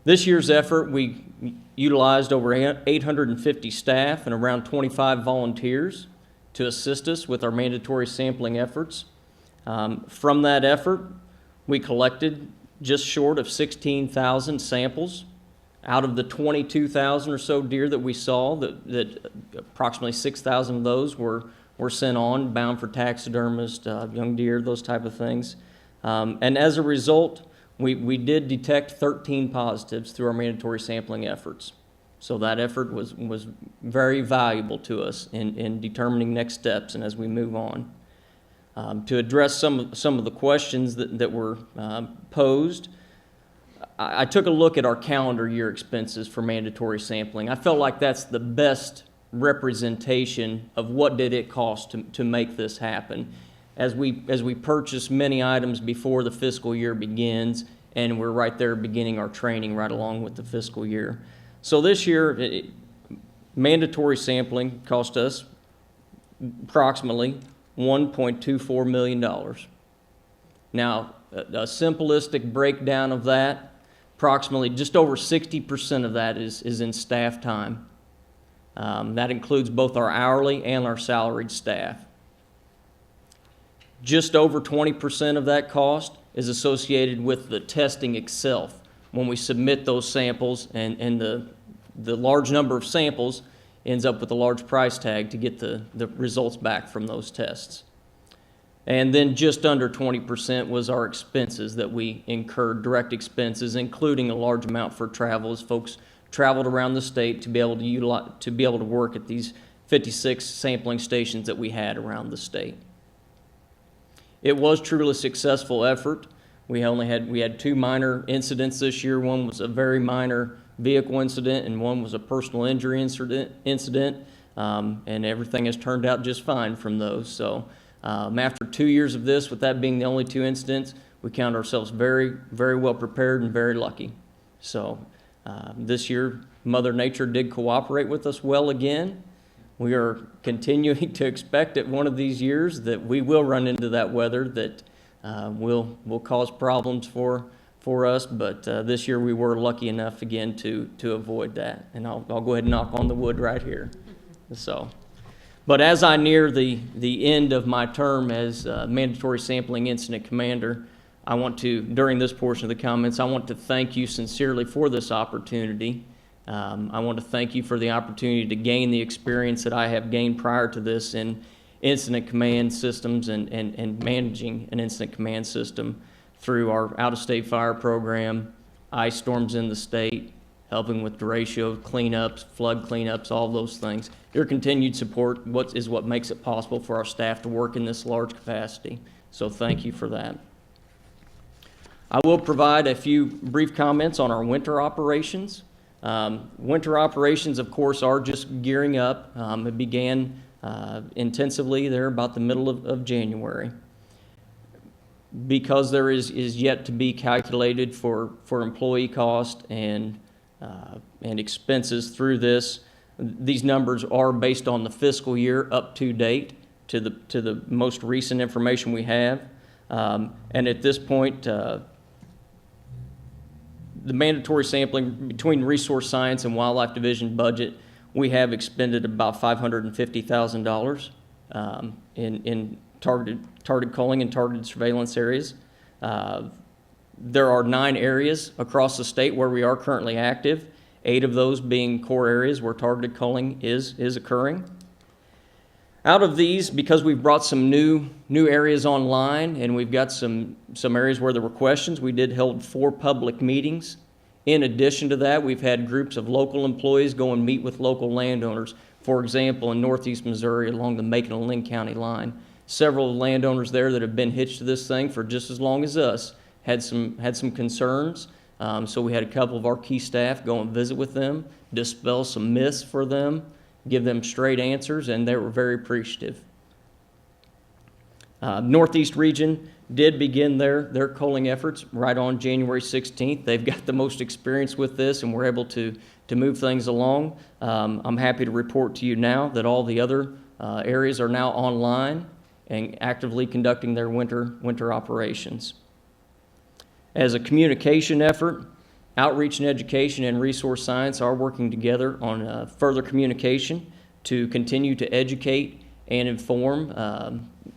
This year's effort, we utilized over 850 staff and around 25 volunteers to assist us with our mandatory sampling efforts. From that effort, we collected just short of 16,000 samples. Out of the 22,000 or so deer that we saw, that approximately 6,000 of those were sent on, bound for taxidermist, young deer, those type of things. And as a result, we did detect 13 positives through our mandatory sampling efforts. So that effort was very valuable to us in determining next steps and as we move on. To address some of the questions that were posed, I took a look at our calendar year expenses for mandatory sampling. I felt like that's the best representation of what did it cost to make this happen. As we purchase many items before the fiscal year begins, and we're right there beginning our training right along with the fiscal year. So this year, mandatory sampling cost us approximately $1.24 million. Now, a simplistic breakdown of that, approximately just over 60% of that is in staff time. That includes both our hourly and our salaried staff. Just over 20% of that cost is associated with the testing itself. When we submit those samples, and the large number of samples ends up with a large price tag to get the results back from those tests. And then just under 20% was our expenses that we incurred, direct expenses, including a large amount for travel, as folks traveled around the state to be able to work at these 56 sampling stations that we had around the state. It was truly a successful effort. We had 2 minor incidents this year. One was a very minor vehicle incident, and one was a personal injury incident. And everything has turned out just fine from those. So after 2 years of this, with that being the only 2 incidents, we count ourselves very, very well prepared and very lucky. So this year, Mother Nature did cooperate with us well again. We are continuing to expect at one of these years that we will run into that weather that will cause problems for us, but this year we were lucky enough again to avoid that. And I'll go ahead and knock on the wood right here. So, but as I near the end of my term as mandatory sampling incident commander, I want to, during this portion of the comments, I want to thank you sincerely for this opportunity. I want to thank you for the opportunity to gain the experience that I have gained prior to this in incident command systems and managing an incident command system through our out-of-state fire program, ice storms in the state, helping with derecho cleanups, flood cleanups, all those things. Your continued support is what makes it possible for our staff to work in this large capacity. So thank you for that. I will provide a few brief comments on our winter operations. Winter operations, of course, are just gearing up. It began intensively there about the middle of January. Because there is yet to be calculated for employee cost and expenses through this, these numbers are based on the fiscal year up to date to the most recent information we have. And at this point, the mandatory sampling between Resource Science and Wildlife Division budget, we have expended about $550,000 in targeted culling and targeted surveillance areas. There are 9 areas across the state where we are currently active, 8 of those being core areas where targeted culling is occurring. Out of these, because we've brought some new areas online and we've got some areas where there were questions, we did hold 4 public meetings. In addition to that, we've had groups of local employees go and meet with local landowners. For example, in northeast Missouri along the Macon and Linn County line, several landowners there that have been hitched to this thing for just as long as us had some concerns. So we had a couple of our key staff go and visit with them, dispel some myths for them, give them straight answers, and they were very appreciative. Northeast region did begin their culling efforts right on January 16th. They've got the most experience with this, and we're able to move things along. I'm happy to report to you now that all the other areas are now online and actively conducting their winter operations. As a communication effort, Outreach and Education and Resource Science are working together on further communication to continue to educate and inform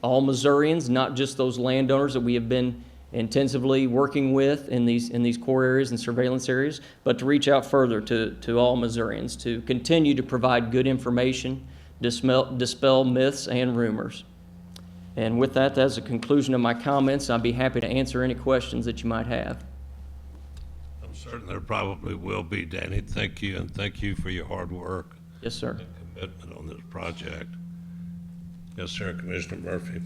all Missourians, not just those landowners that we have been intensively working with in these core areas and surveillance areas, but to reach out further to all Missourians to continue to provide good information, dispel myths and rumors. And with that, that's the conclusion of my comments. I'd be happy to answer any questions that you might have. I'm certain there probably will be, Danny. Thank you, and thank you for your hard work Yes, sir. and commitment on this project. Yes, sir, Commissioner Murphy.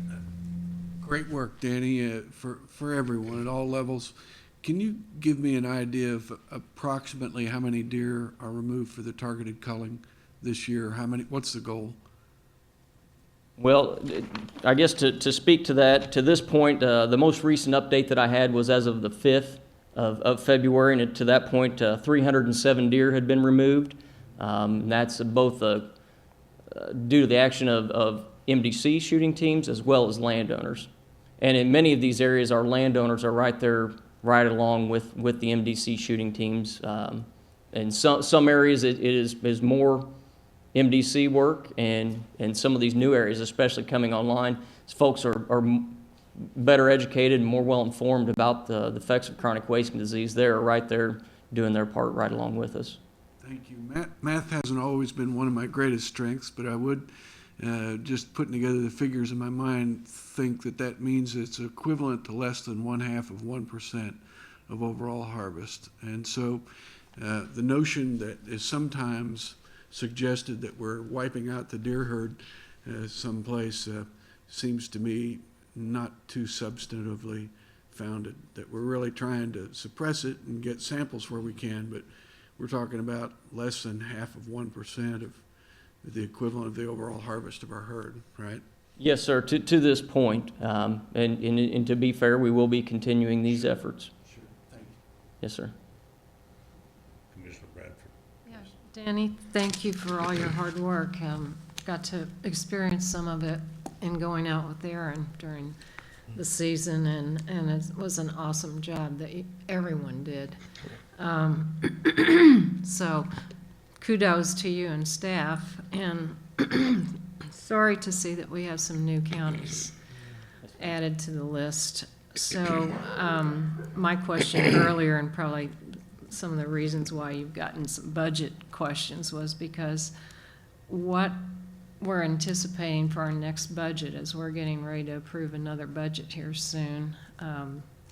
Great work, Danny, for everyone at all levels. Can you give me an idea of approximately how many deer are removed for the targeted culling this year? What's the goal? Well, I guess to speak to that, to this point, the most recent update that I had was as of the 5th of February, and to that point, 307 deer had been removed. And that's both due to the action of MDC shooting teams as well as landowners. And in many of these areas, our landowners are right there, right along with the MDC shooting teams. In some areas, it is more MDC work, and some of these new areas, especially coming online, folks are better educated and more well-informed about the effects of chronic wasting disease. They're right there doing their part right along with us. Thank you. Math hasn't always been one of my greatest strengths, but I would, just putting together the figures in my mind, think that means it's equivalent to less than 0.5% of overall harvest. And so the notion that is sometimes suggested that we're wiping out the deer herd someplace seems to me not too substantively founded, that we're really trying to suppress it and get samples where we can, but we're talking about less than 0.5% of the equivalent of the overall harvest of our herd, right? Yes, sir, to this point. And to be fair, we will be continuing these efforts. Sure. Thank you. Yes, sir. Commissioner Bradford. Yeah, Danny, thank you for all your hard work. Got to experience some of it in going out with Aaron during the season, and it was an awesome job that everyone did. So kudos to you and staff, and sorry to see that we have some new counties added to the list. So my question earlier, and probably some of the reasons why you've gotten some budget questions, was because what we're anticipating for our next budget, as we're getting ready to approve another budget here soon,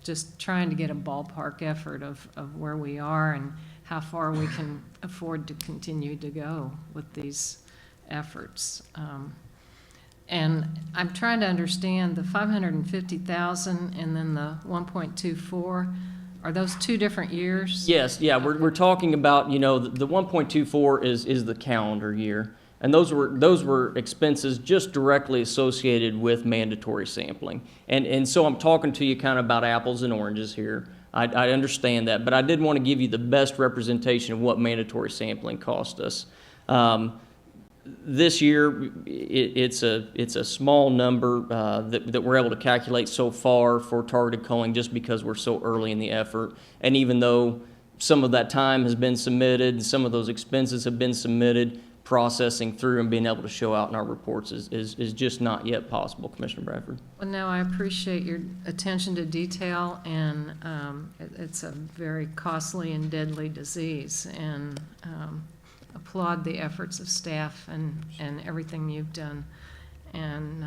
just trying to get a ballpark effort of where we are and how far we can afford to continue to go with these efforts. And I'm trying to understand the 550,000 and then the 1.24. Are those 2 different years? Yes, yeah, we're talking about, the 1.24 is the calendar year. And those were expenses just directly associated with mandatory sampling. And so I'm talking to you kind of about apples and oranges here. I understand that, but I did want to give you the best representation of what mandatory sampling cost us. This year, it's a small number that we're able to calculate so far for targeted culling, just because we're so early in the effort. And even though some of that time has been submitted and some of those expenses have been submitted, processing through and being able to show out in our reports is just not yet possible, Commissioner Bradford. Well, no, I appreciate your attention to detail, and it's a very costly and deadly disease, and applaud the efforts of staff and everything you've done. And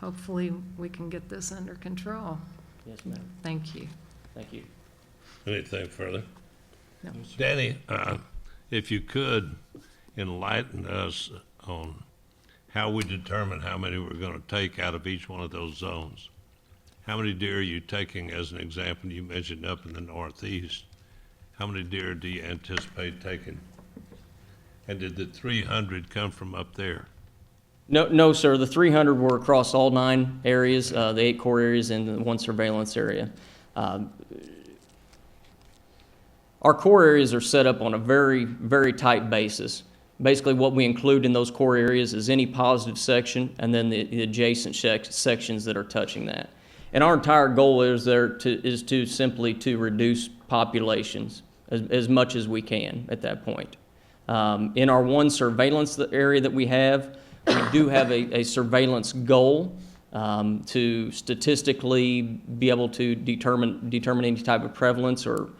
hopefully we can get this under control. Yes, ma'am. Thank you. Thank you. Anything further? No. Danny, if you could enlighten us on how we determine how many we're going to take out of each one of those zones. How many deer are you taking, as an example? You mentioned up in the northeast. How many deer do you anticipate taking? And did the 300 come from up there? No, sir. The 300 were across all 9 areas, the 8 core areas and the 1 surveillance area. Our core areas are set up on a very, very tight basis. Basically, what we include in those core areas is any positive section and then the adjacent sections that are touching that. And our entire goal is to simply reduce populations as much as we can at that point. In our 1 surveillance area that we do have a surveillance goal to statistically be able to determine any type of prevalence or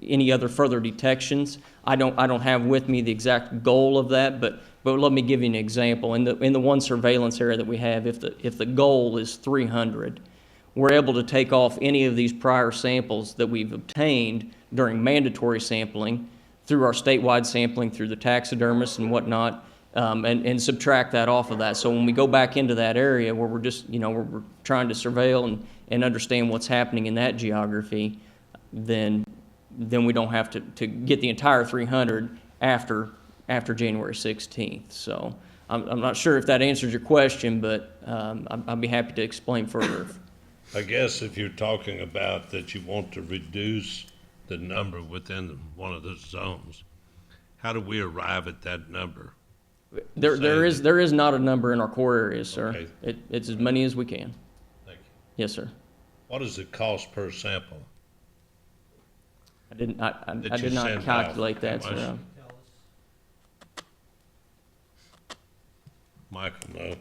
any other further detections. I don't have with me the exact goal of that, but let me give you an example. In the 1 surveillance area that we have, if the goal is 300, we're able to take off any of these prior samples that we've obtained during mandatory sampling through our statewide sampling, through the taxidermists and whatnot, and subtract that off of that. So when we go back into that area where we're just, we're trying to surveil and understand what's happening in that geography, then we don't have to get the entire 300 after January 16th. So I'm not sure if that answers your question, but I'd be happy to explain further. I guess if you're talking about that you want to reduce the number within one of the zones, how do we arrive at that number? There is not a number in our core areas, sir. Okay. It's as many as we can. Thank you. Yes, sir. What is the cost per sample? I did you not send out? calculate that, How much? sir. Michael, no.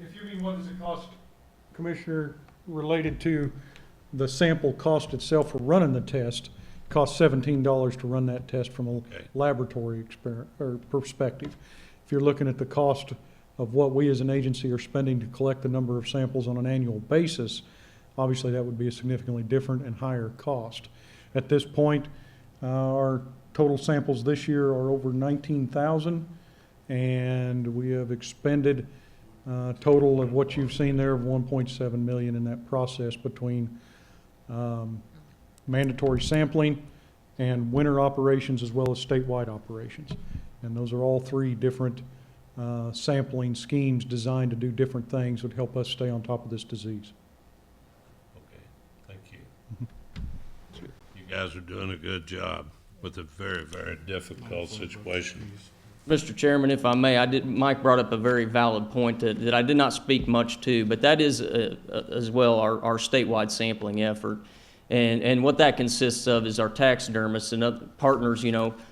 If you mean what does it cost, Commissioner, related to the sample cost itself for running the test, it costs $17 to run that test from a Okay. laboratory perspective. If you're looking at the cost of what we as an agency are spending to collect the number of samples on an annual basis, obviously that would be a significantly different and higher cost. At this point, our total samples this year are over 19,000, and we have expended total of what you've seen there of 1.7 million in that process between mandatory sampling and winter operations as well as statewide operations. And those are all three different sampling schemes designed to do different things that help us stay on top of this disease. Okay, thank you. You guys are doing a good job with a very, very difficult situation. Mr. Chairman, if I may, Mike brought up a very valid point that I did not speak much to, but that is as well our statewide sampling effort. And what that consists of is our taxidermists and other partners,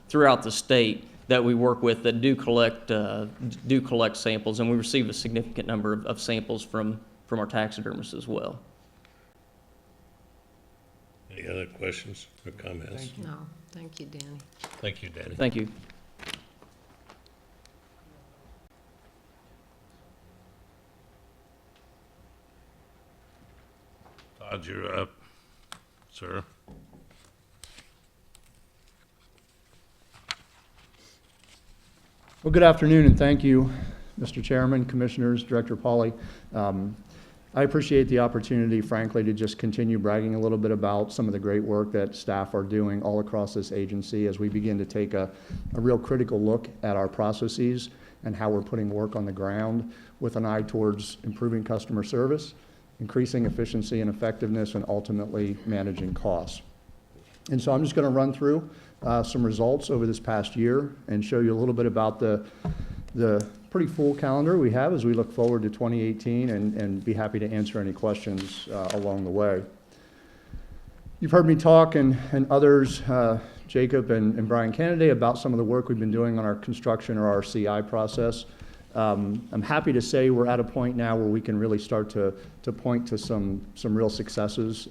throughout the state that we work with that do collect samples, and we receive a significant number of samples from our taxidermists as well. Any other questions or comments? No, thank you, Danny. Thank you, Danny. Thank you. Todd, you're up, sir. Well, good afternoon, and thank you, Mr. Chairman, Commissioners, Director Pauly. I appreciate the opportunity, frankly, to just continue bragging a little bit about some of the great work that staff are doing all across this agency as we begin to take a real critical look at our processes and how we're putting work on the ground with an eye towards improving customer service, increasing efficiency and effectiveness, and ultimately managing costs. And so I'm just going to run through some results over this past year and show you a little bit about the pretty full calendar we have as we look forward to 2018 and be happy to answer any questions along the way. You've heard me talk and others, Jacob and Brian Kennedy, about some of the work we've been doing on our construction or our CI process. I'm happy to say we're at a point now where we can really start to point to some real successes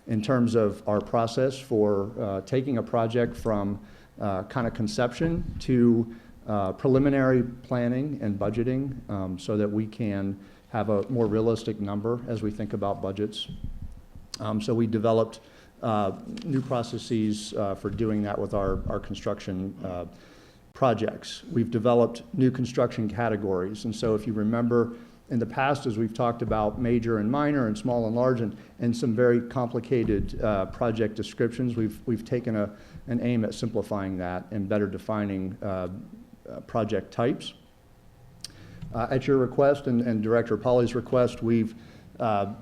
in terms of our process for taking a project from kind of conception to preliminary planning and budgeting so that we can have a more realistic number as we think about budgets. So we developed new processes for doing that with our construction projects. We've developed new construction categories. And so if you remember in the past, as we've talked about major and minor and small and large and some very complicated project descriptions, we've taken an aim at simplifying that and better defining project types. At your request and Director Pauly's request, we've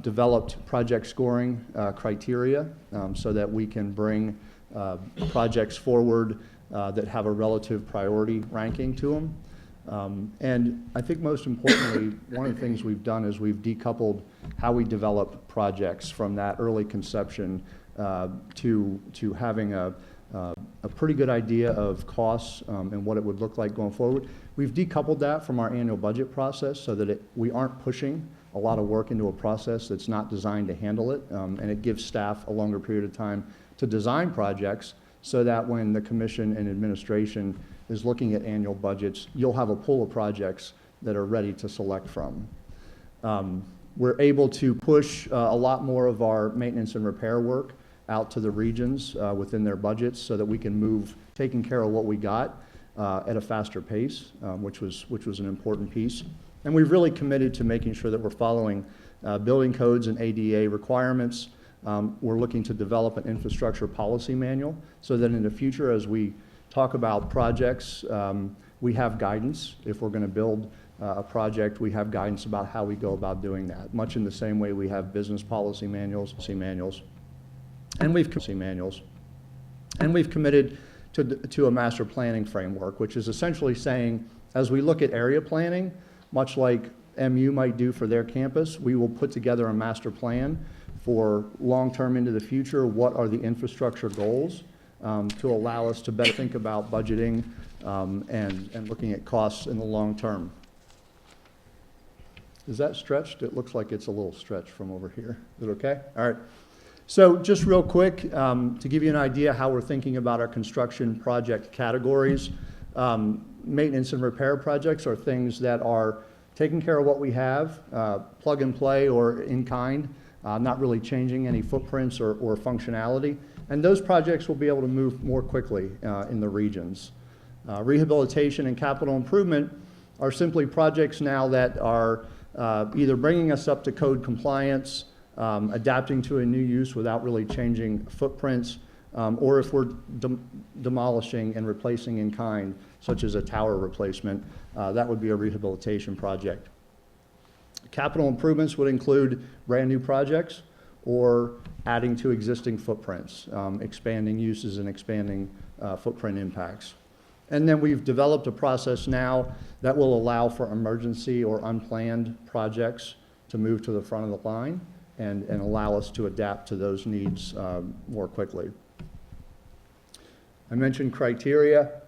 developed project scoring criteria so that we can bring projects forward that have a relative priority ranking to them. And I think most importantly, one of the things we've done is we've decoupled how we develop projects from that early conception to having a pretty good idea of costs and what it would look like going forward. We've decoupled that from our annual budget process so that we aren't pushing a lot of work into a process that's not designed to handle it, and it gives staff a longer period of time to design projects so that when the commission and administration is looking at annual budgets, you'll have a pool of projects that are ready to select from. We're able to push a lot more of our maintenance and repair work out to the regions within their budgets so that we can move taking care of what we got at a faster pace, which was an important piece. And we've really committed to making sure that we're following building codes and ADA requirements. We're looking to develop an infrastructure policy manual so that in the future, as we talk about projects, we have guidance. If we're going to build a project, we have guidance about how we go about doing that, much in the same way we have business policy manuals, and we've committed to a master planning framework, which is essentially saying, as we look at area planning, much like MU might do for their campus, we will put together a master plan for long-term into the future. What are the infrastructure goals to allow us to better think about budgeting and looking at costs in the long term? Is that stretched? It looks like it's a little stretched from over here. Is it okay? All right. So just real quick, to give you an idea how we're thinking about our construction project categories, maintenance and repair projects are things that are taking care of what we have, plug and play or in kind, not really changing any footprints or functionality. And those projects will be able to move more quickly in the regions. Rehabilitation and capital improvement are simply projects now that are either bringing us up to code compliance, adapting to a new use without really changing footprints, or if we're demolishing and replacing in kind, such as a tower replacement, that would be a rehabilitation project. Capital improvements would include brand new projects or adding to existing footprints, expanding uses and expanding footprint impacts. And then we've developed a process now that will allow for emergency or unplanned projects to move to the front of the line and allow us to adapt to those needs more quickly. I mentioned criteria.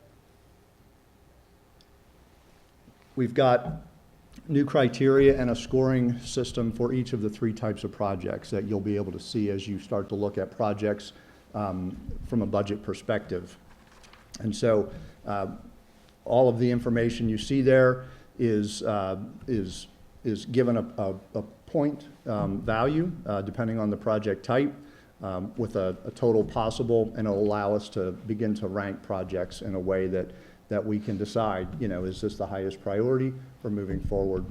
We've got new criteria and a scoring system for each of the 3 types of projects that you'll be able to see as you start to look at projects from a budget perspective. And so all of the information you see there is given a point value depending on the project type with a total possible, and it'll allow us to begin to rank projects in a way that we can decide, you know, is this the highest priority for moving forward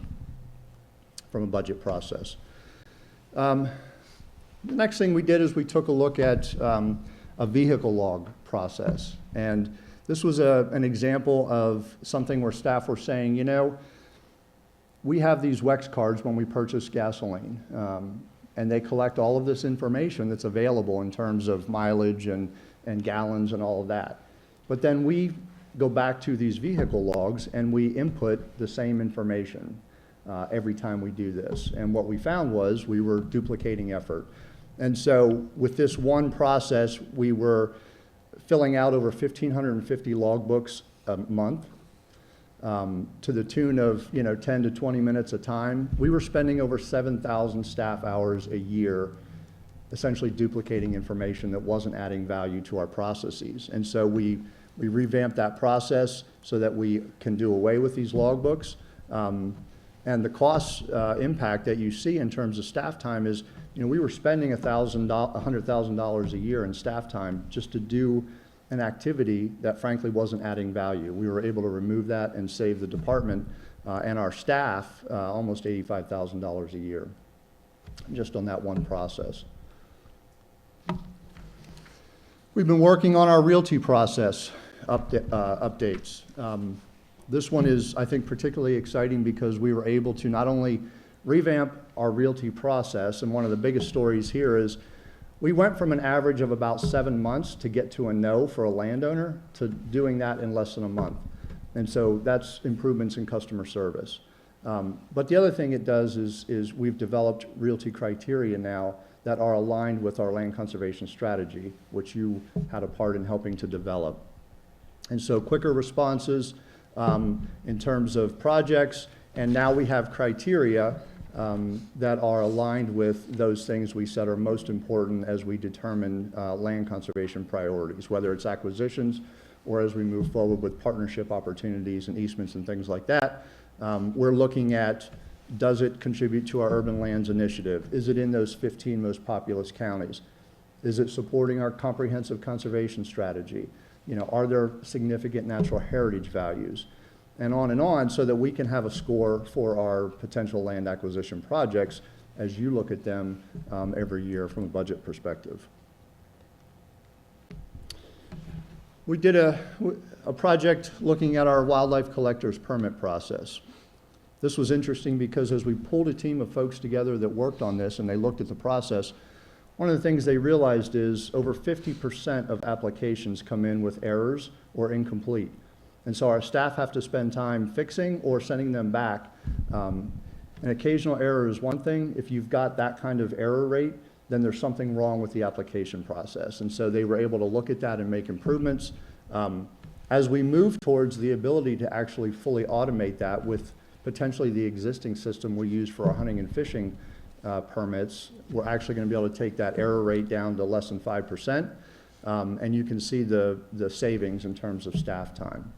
from a budget process. The next thing we did is we took a look at a vehicle log process. And this was an example of something where staff were saying, you know, we have these WEX cards when we purchase gasoline, and they collect all of this information that's available in terms of mileage and gallons and all of that. But then we go back to these vehicle logs and we input the same information every time we do this. And what we found was we were duplicating effort. And so with this one process, we were filling out over 1,550 logbooks a month to the tune of 10 to 20 minutes a time. We were spending over 7,000 staff hours a year essentially duplicating information that wasn't adding value to our processes. And so we revamped that process so that we can do away with these logbooks. And the cost impact that you see in terms of staff time is, we were spending $100,000 a year in staff time just to do an activity that frankly wasn't adding value. We were able to remove that and save the department and our staff almost $85,000 a year just on that one process. We've been working on our realty process updates. This one is, I think, particularly exciting because we were able to not only revamp our realty process, and one of the biggest stories here is we went from an average of about 7 months to get to a no for a landowner to doing that in less than a month. And so that's improvements in customer service. But the other thing it does is we've developed realty criteria now that are aligned with our land conservation strategy, which you had a part in helping to develop. And so quicker responses in terms of projects, and now we have criteria that are aligned with those things we said are most important as we determine land conservation priorities, whether it's acquisitions or as we move forward with partnership opportunities and easements and things like that. We're looking at, does it contribute to our urban lands initiative? Is it in those 15 most populous counties? Is it supporting our comprehensive conservation strategy? Are there significant natural heritage values? and on, so that we can have a score for our potential land acquisition projects as you look at them every year from a budget perspective. We did a project looking at our wildlife collectors permit process. This was interesting because as we pulled a team of folks together that worked on this and they looked at the process, one of the things they realized is over 50% of applications come in with errors or incomplete. And so our staff have to spend time fixing or sending them back. An occasional error is one thing. If you've got that kind of error rate, then there's something wrong with the application process. And so they were able to look at that and make improvements. As we move towards the ability to actually fully automate that with potentially the existing system we use for our hunting and fishing permits, we're actually going to be able to take that error rate down to less than 5%. And you can see the savings in terms of staff time.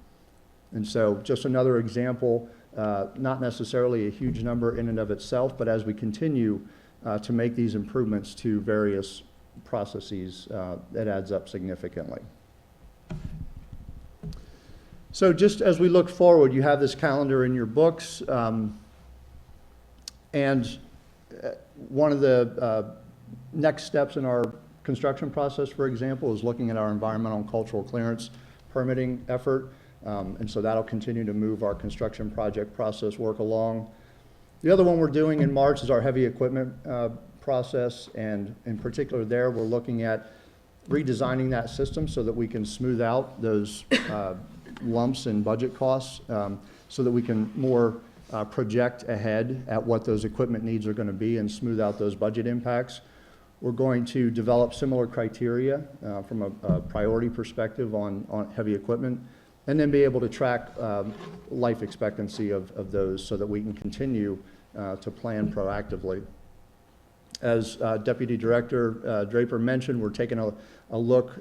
And so just another example, not necessarily a huge number in and of itself, but as we continue to make these improvements to various processes, that adds up significantly. So just as we look forward, you have this calendar in your books, and one of the next steps in our construction process, for example, is looking at our environmental and cultural clearance permitting effort. And so that'll continue to move our construction project process work along. The other one we're doing in March is our heavy equipment process, and in particular there, we're looking at redesigning that system so that we can smooth out those lumps in budget costs, so that we can more project ahead at what those equipment needs are going to be and smooth out those budget impacts. We're going to develop similar criteria from a priority perspective on heavy equipment, and then be able to track life expectancy of those so that we can continue to plan proactively. As Deputy Director Draper mentioned, we're taking a look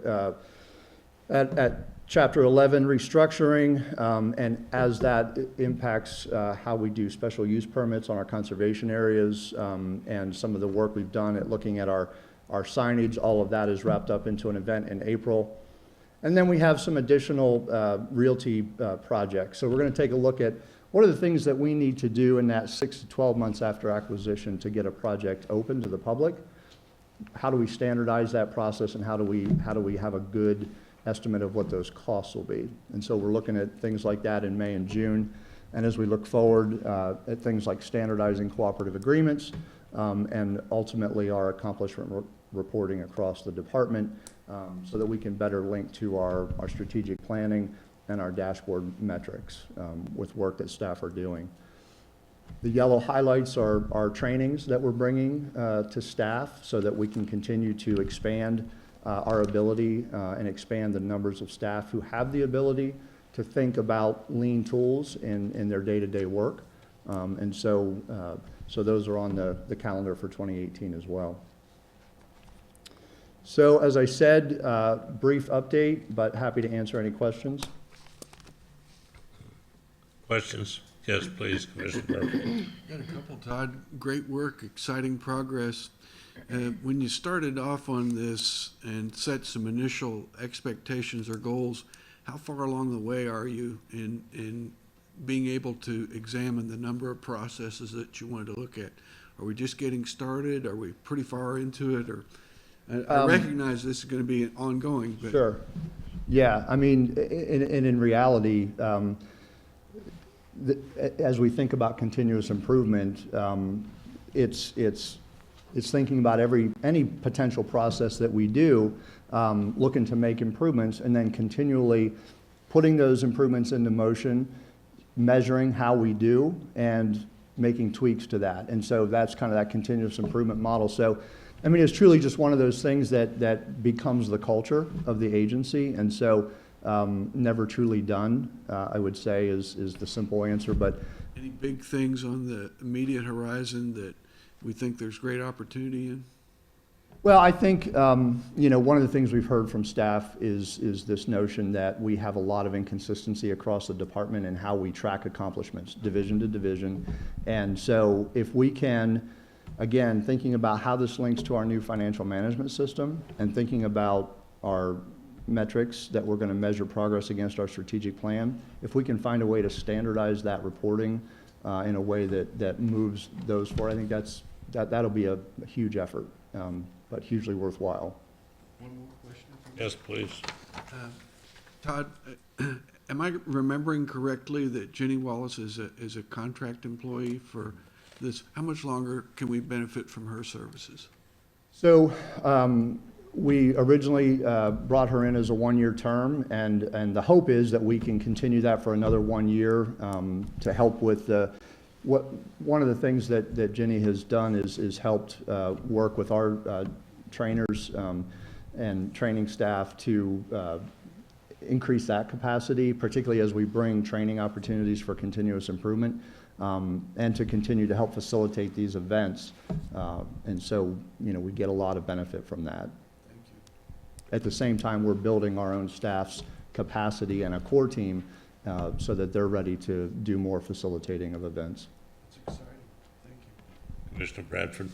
at Chapter 11 restructuring, and as that impacts how we do special use permits on our conservation areas, and some of the work we've done at looking at our signage, all of that is wrapped up into an event in April. And then we have some additional realty projects. So we're going to take a look at what are the things that we need to do in that 6 to 12 months after acquisition to get a project open to the public. How do we standardize that process, and how do we have a good estimate of what those costs will be? And so we're looking at things like that in May and June. And as we look forward at things like standardizing cooperative agreements, and ultimately our accomplishment reporting across the department, so that we can better link to our strategic planning and our dashboard metrics with work that staff are doing. The yellow highlights are trainings that we're bringing to staff so that we can continue to expand our ability and expand the numbers of staff who have the ability to think about lean tools in their day-to-day work. And so those are on the calendar for 2018 as well. So as I said, brief update, but happy to answer any questions. Questions? Yes, please, Commissioner Murphy. Got a couple, Todd. Great work, exciting progress. When you started off on this and set some initial expectations or goals, how far along the way are you in being able to examine the number of processes that you wanted to look at? Are we just getting started? Are we pretty far into it? Or I recognize this is going to be ongoing, but Sure. Yeah, I mean, in reality, as we think about continuous improvement, it's thinking about any potential process that we do, looking to make improvements, and then continually putting those improvements into motion, measuring how we do, and making tweaks to that. And so that's kind of that continuous improvement model. So, I mean, it's truly just one of those things that becomes the culture of the agency. And so never truly done, I would say, is the simple answer. But any big things on the immediate horizon that we think there's great opportunity in? Well, I think, one of the things we've heard from staff is this notion that we have a lot of inconsistency across the department in how we track accomplishments, division to division. And so if we can, again, thinking about how this links to our new financial management system and thinking about our metrics that we're going to measure progress against our strategic plan. If we can find a way to standardize that reporting in a way that moves those forward, I think that'll be a huge effort, but hugely worthwhile. One more question. Yes, please. Todd, am I remembering correctly that Jenny Wallace is a contract employee for this? How much longer can we benefit from her services? So we originally brought her in as a one-year term, and the hope is that we can continue that for another 1 year to help with one of the things that Jenny has done is helped work with our trainers and training staff to increase that capacity, particularly as we bring training opportunities for continuous improvement, and to continue to help facilitate these events. And so, we get a lot of benefit from that. Thank you. At the same time, we're building our own staff's capacity and a core team so that they're ready to do more facilitating of events. It's exciting. Thank you. Commissioner Bradford?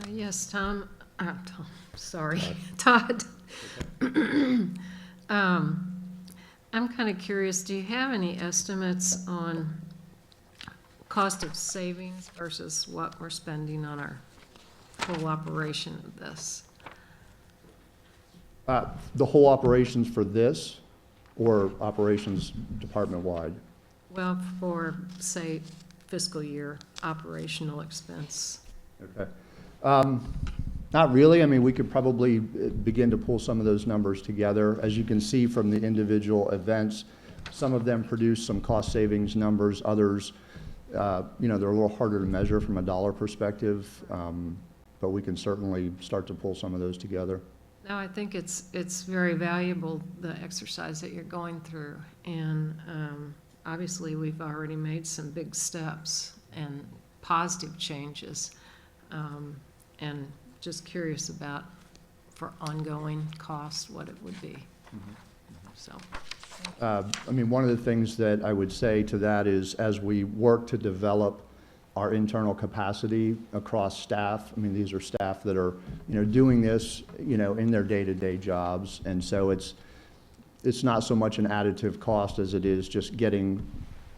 Yes, Todd. I'm kind of curious, do you have any estimates on cost of savings versus what we're spending on our whole operation of this? The whole operations for this, or operations department-wide? Well, for, say, fiscal year operational expense. Okay. Not really. I mean, we could probably begin to pull some of those numbers together. As you can see from the individual events, some of them produce some cost savings numbers. Others, they're a little harder to measure from a dollar perspective, but we can certainly start to pull some of those together. No, I think it's very valuable, the exercise that you're going through. And obviously, we've already made some big steps and positive changes. And just curious about, for ongoing costs, what it would be. So, one of the things that I would say to that is, as we work to develop our internal capacity across staff, these are staff that are, doing this, in their day-to-day jobs. And so it's not so much an additive cost as it is just getting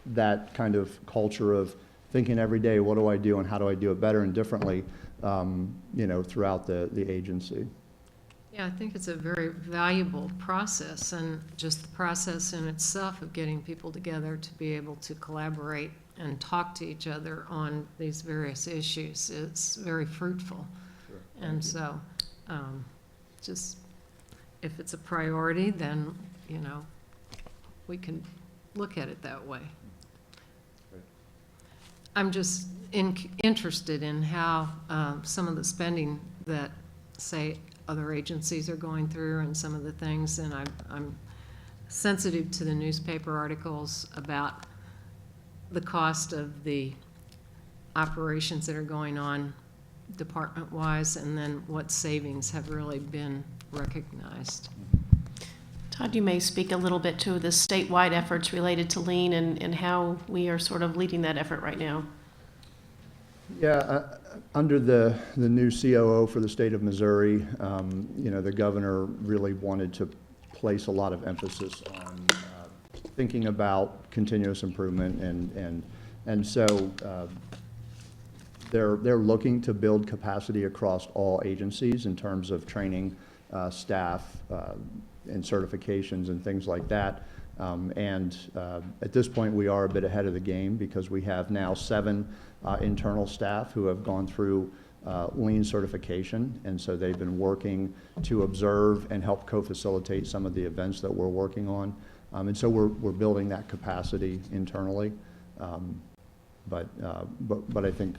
that kind of culture of thinking every day, what do I do and how do I do it better and differently, throughout the agency. yeah, I think it's a very valuable process, and just the process in itself of getting people together to be able to collaborate and talk to each other on these various issues. It's very fruitful. Sure. And so, just, if it's a priority, then, we can look at it that way. I'm just interested in how some of the spending that, say, other agencies are going through and some of the things, and I'm sensitive to the newspaper articles about the cost of the operations that are going on department-wise, and then what savings have really been recognized. Todd, you may speak a little bit to the statewide efforts related to lean and how we are sort of leading that effort right now. Yeah, under the new COO for the state of Missouri, the governor really wanted to place a lot of emphasis on thinking about continuous improvement, and so they're looking to build capacity across all agencies in terms of training staff and certifications and things like that. At this point, we are a bit ahead of the game because we have now 7 internal staff who have gone through lean certification, and so they've been working to observe and help co-facilitate some of the events that we're working on. And so we're building that capacity internally. But I think,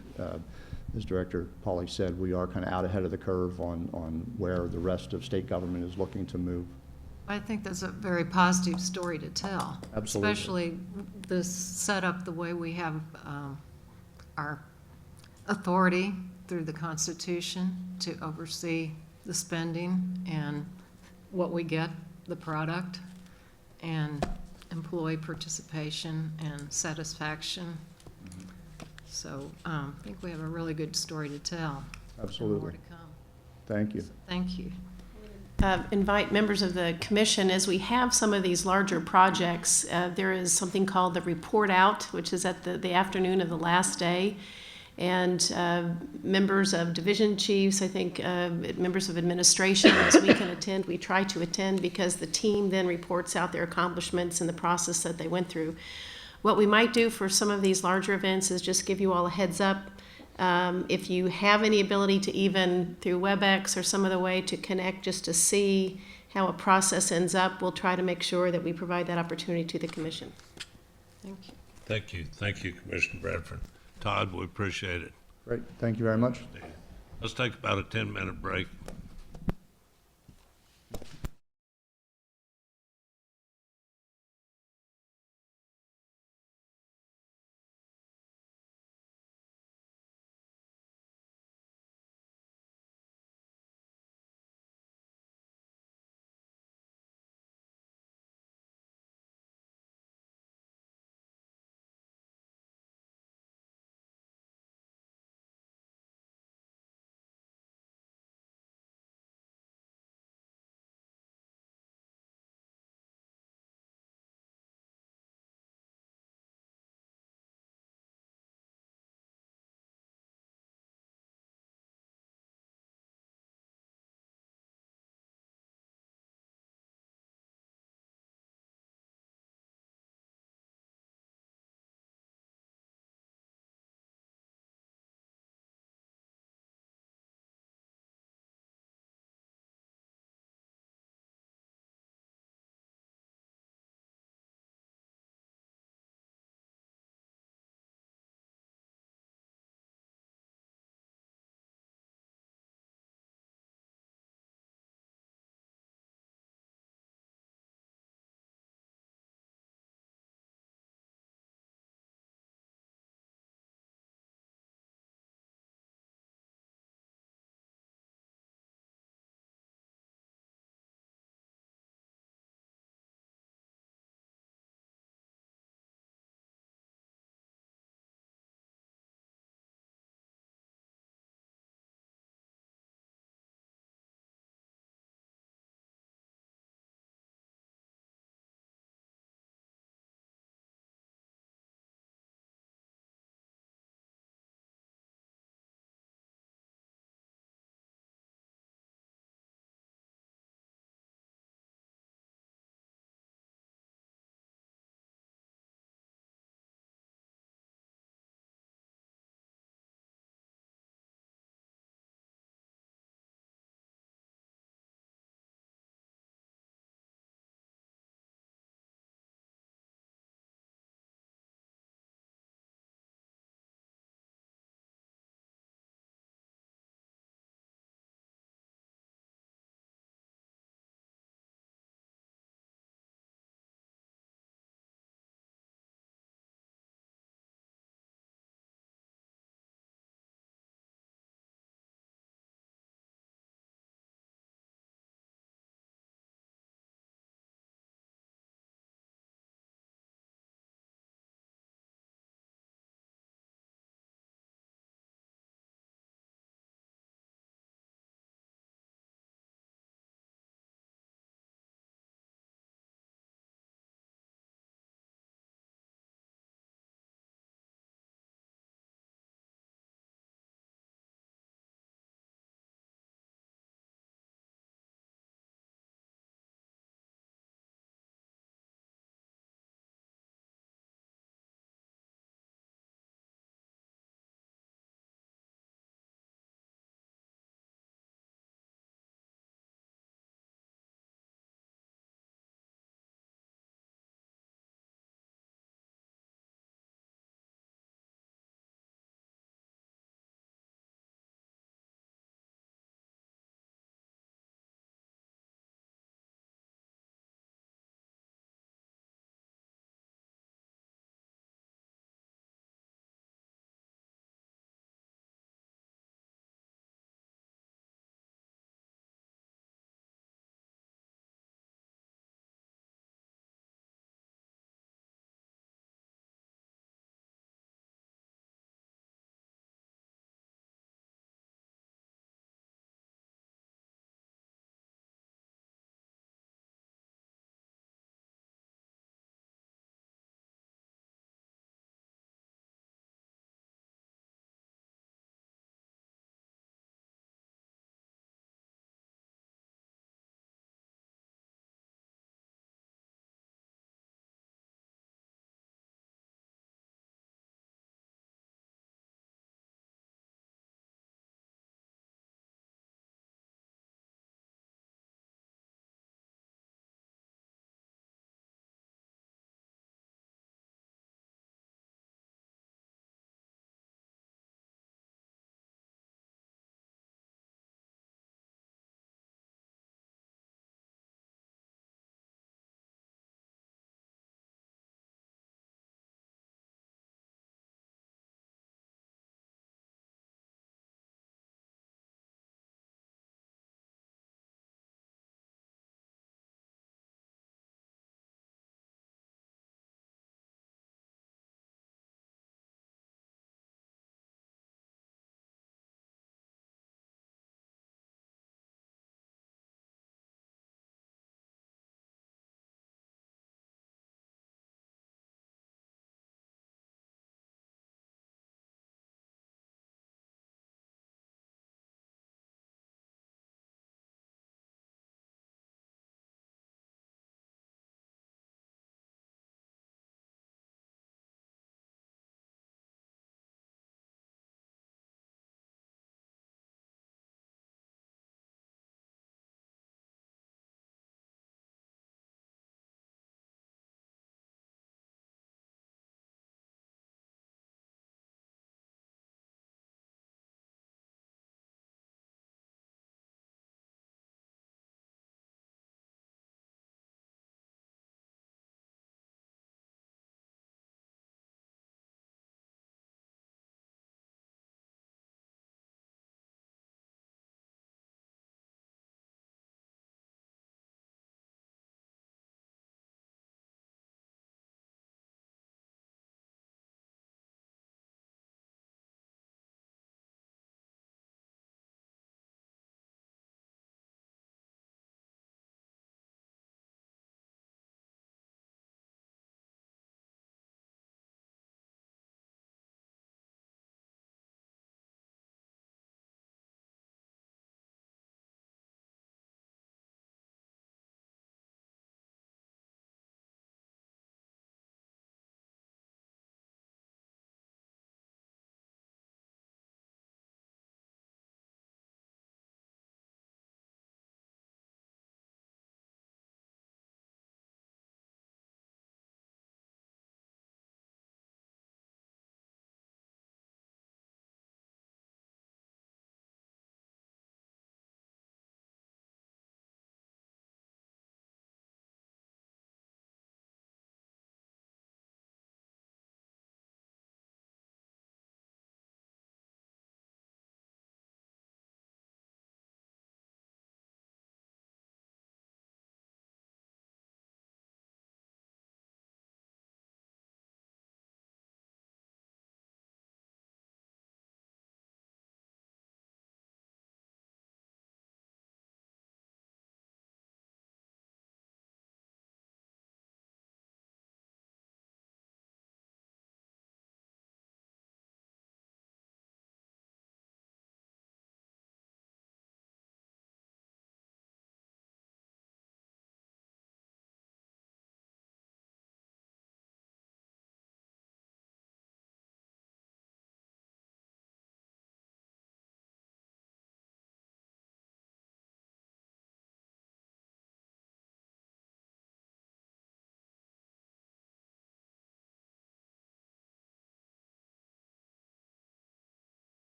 as Director Pauly said, we are kind of out ahead of the curve on where the rest of state government is looking to move. I think that's a very positive story to tell. Absolutely. Especially this setup the way we have our authority through the Constitution to oversee the spending and what we get, the product, and employee participation and satisfaction. So I think we have a really good story to tell. Absolutely. And more to come. Thank you. So, thank you. invite members of the commission, as we have some of these larger projects, there is something called the report out, which is at the afternoon of the last day. And members of division chiefs, I think members of administration, as we can attend, we try to attend because the team then reports out their accomplishments and the process that they went through. What we might do for some of these larger events is just give you all a heads up. If you have any ability to even through WebEx or some other way to connect just to see how a process ends up, we'll try to make sure that we provide that opportunity to the commission. Thank you. Thank you. Thank you, Commissioner Bradford. Todd, we appreciate it. Great, thank you very much. Let's take about a 10-minute break.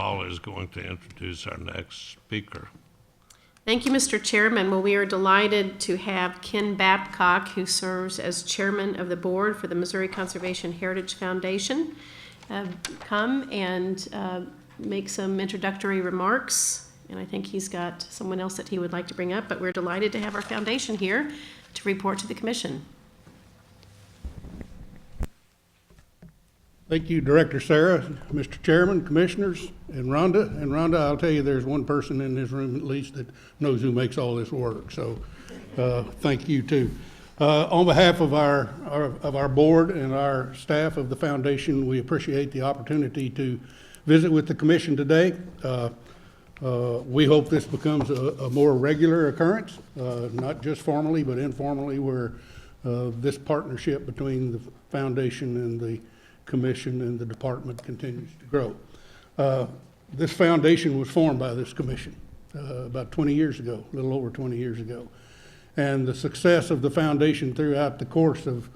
Paula is going to introduce our next speaker. Thank you, Mr. Chairman. Well, we are delighted to have Ken Babcock, who serves as chairman of the board for the Missouri Conservation Heritage Foundation, come and make some introductory remarks. And I think he's got someone else that he would like to bring up, but we're delighted to have our foundation here to report to the commission. Thank you, Director Sarah, Mr. Chairman, Commissioners, and Rhonda. And Rhonda, I'll tell you, there's one person in this room at least that knows who makes all this work. So thank you, too. On behalf of our board and our staff of the foundation, we appreciate the opportunity to visit with the commission today. We hope this becomes a more regular occurrence, not just formally, but informally, where this partnership between the foundation and the commission and the department continues to grow. This foundation was formed by this commission about 20 years ago, a little over 20 years ago. And the success of the foundation throughout the course of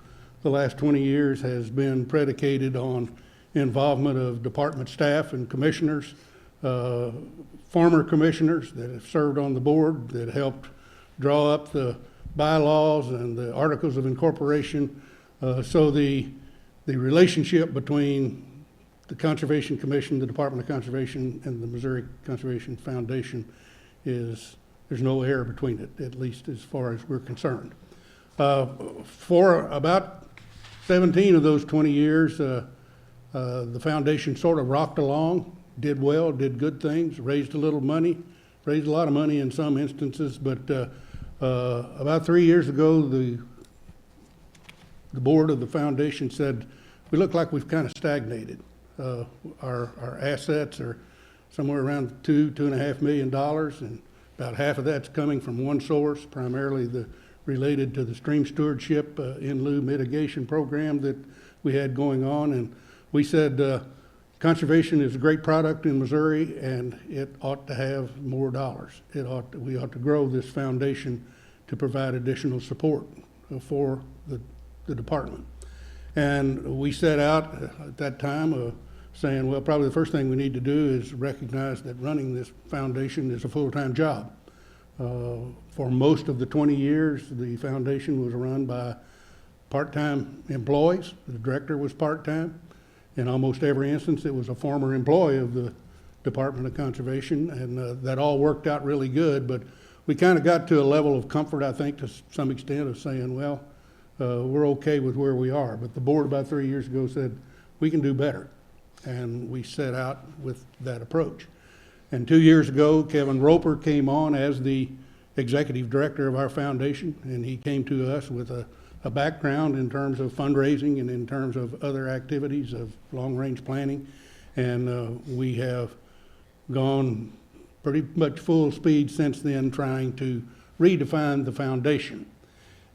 the last 20 years has been predicated on involvement of department staff and commissioners, former commissioners that have served on the board, that helped draw up the bylaws and the articles of incorporation. So the relationship between the Conservation Commission, the Department of Conservation, and the Missouri Conservation Foundation is, there's no error between it, at least as far as we're concerned. For about 17 of those 20 years, the foundation sort of rocked along, did well, did good things, raised a little money, raised a lot of money in some instances, but about 3 years ago, the board of the foundation said, we look like we've kind of stagnated. Our assets are somewhere around $2.5 million, and about half of that's coming from one source, primarily related to the stream stewardship in lieu mitigation program that we had going on. And we said conservation is a great product in Missouri, and it ought to have more dollars. We ought to grow this foundation to provide additional support for the department. And we set out at that time saying, well, probably the first thing we need to do is recognize that running this foundation is a full-time job. For most of the 20 years, the foundation was run by part-time employees. The director was part-time. In almost every instance, it was a former employee of the Department of Conservation, and that all worked out really good. But we kind of got to a level of comfort, I think, to some extent, of saying, well, we're okay with where we are. But the board about 3 years ago said, we can do better. And we set out with that approach. And 2 years ago, Kevin Roper came on as the executive director of our foundation, and he came to us with a background in terms of fundraising and in terms of other activities of long-range planning. And we have gone pretty much full speed since then trying to redefine the foundation.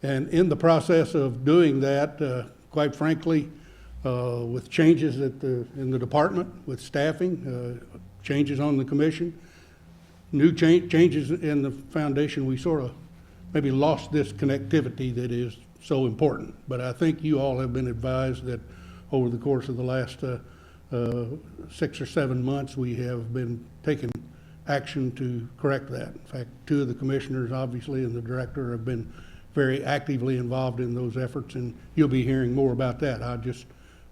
And in the process of doing that, quite frankly, with changes in the department, with staffing, changes on the commission, new changes in the foundation, we sort of maybe lost this connectivity that is so important. But I think you all have been advised that over the course of the last 6 or 7 months, we have been taking action to correct that. In fact, 2 of the commissioners, obviously, and the director have been very actively involved in those efforts, and you'll be hearing more about that. I just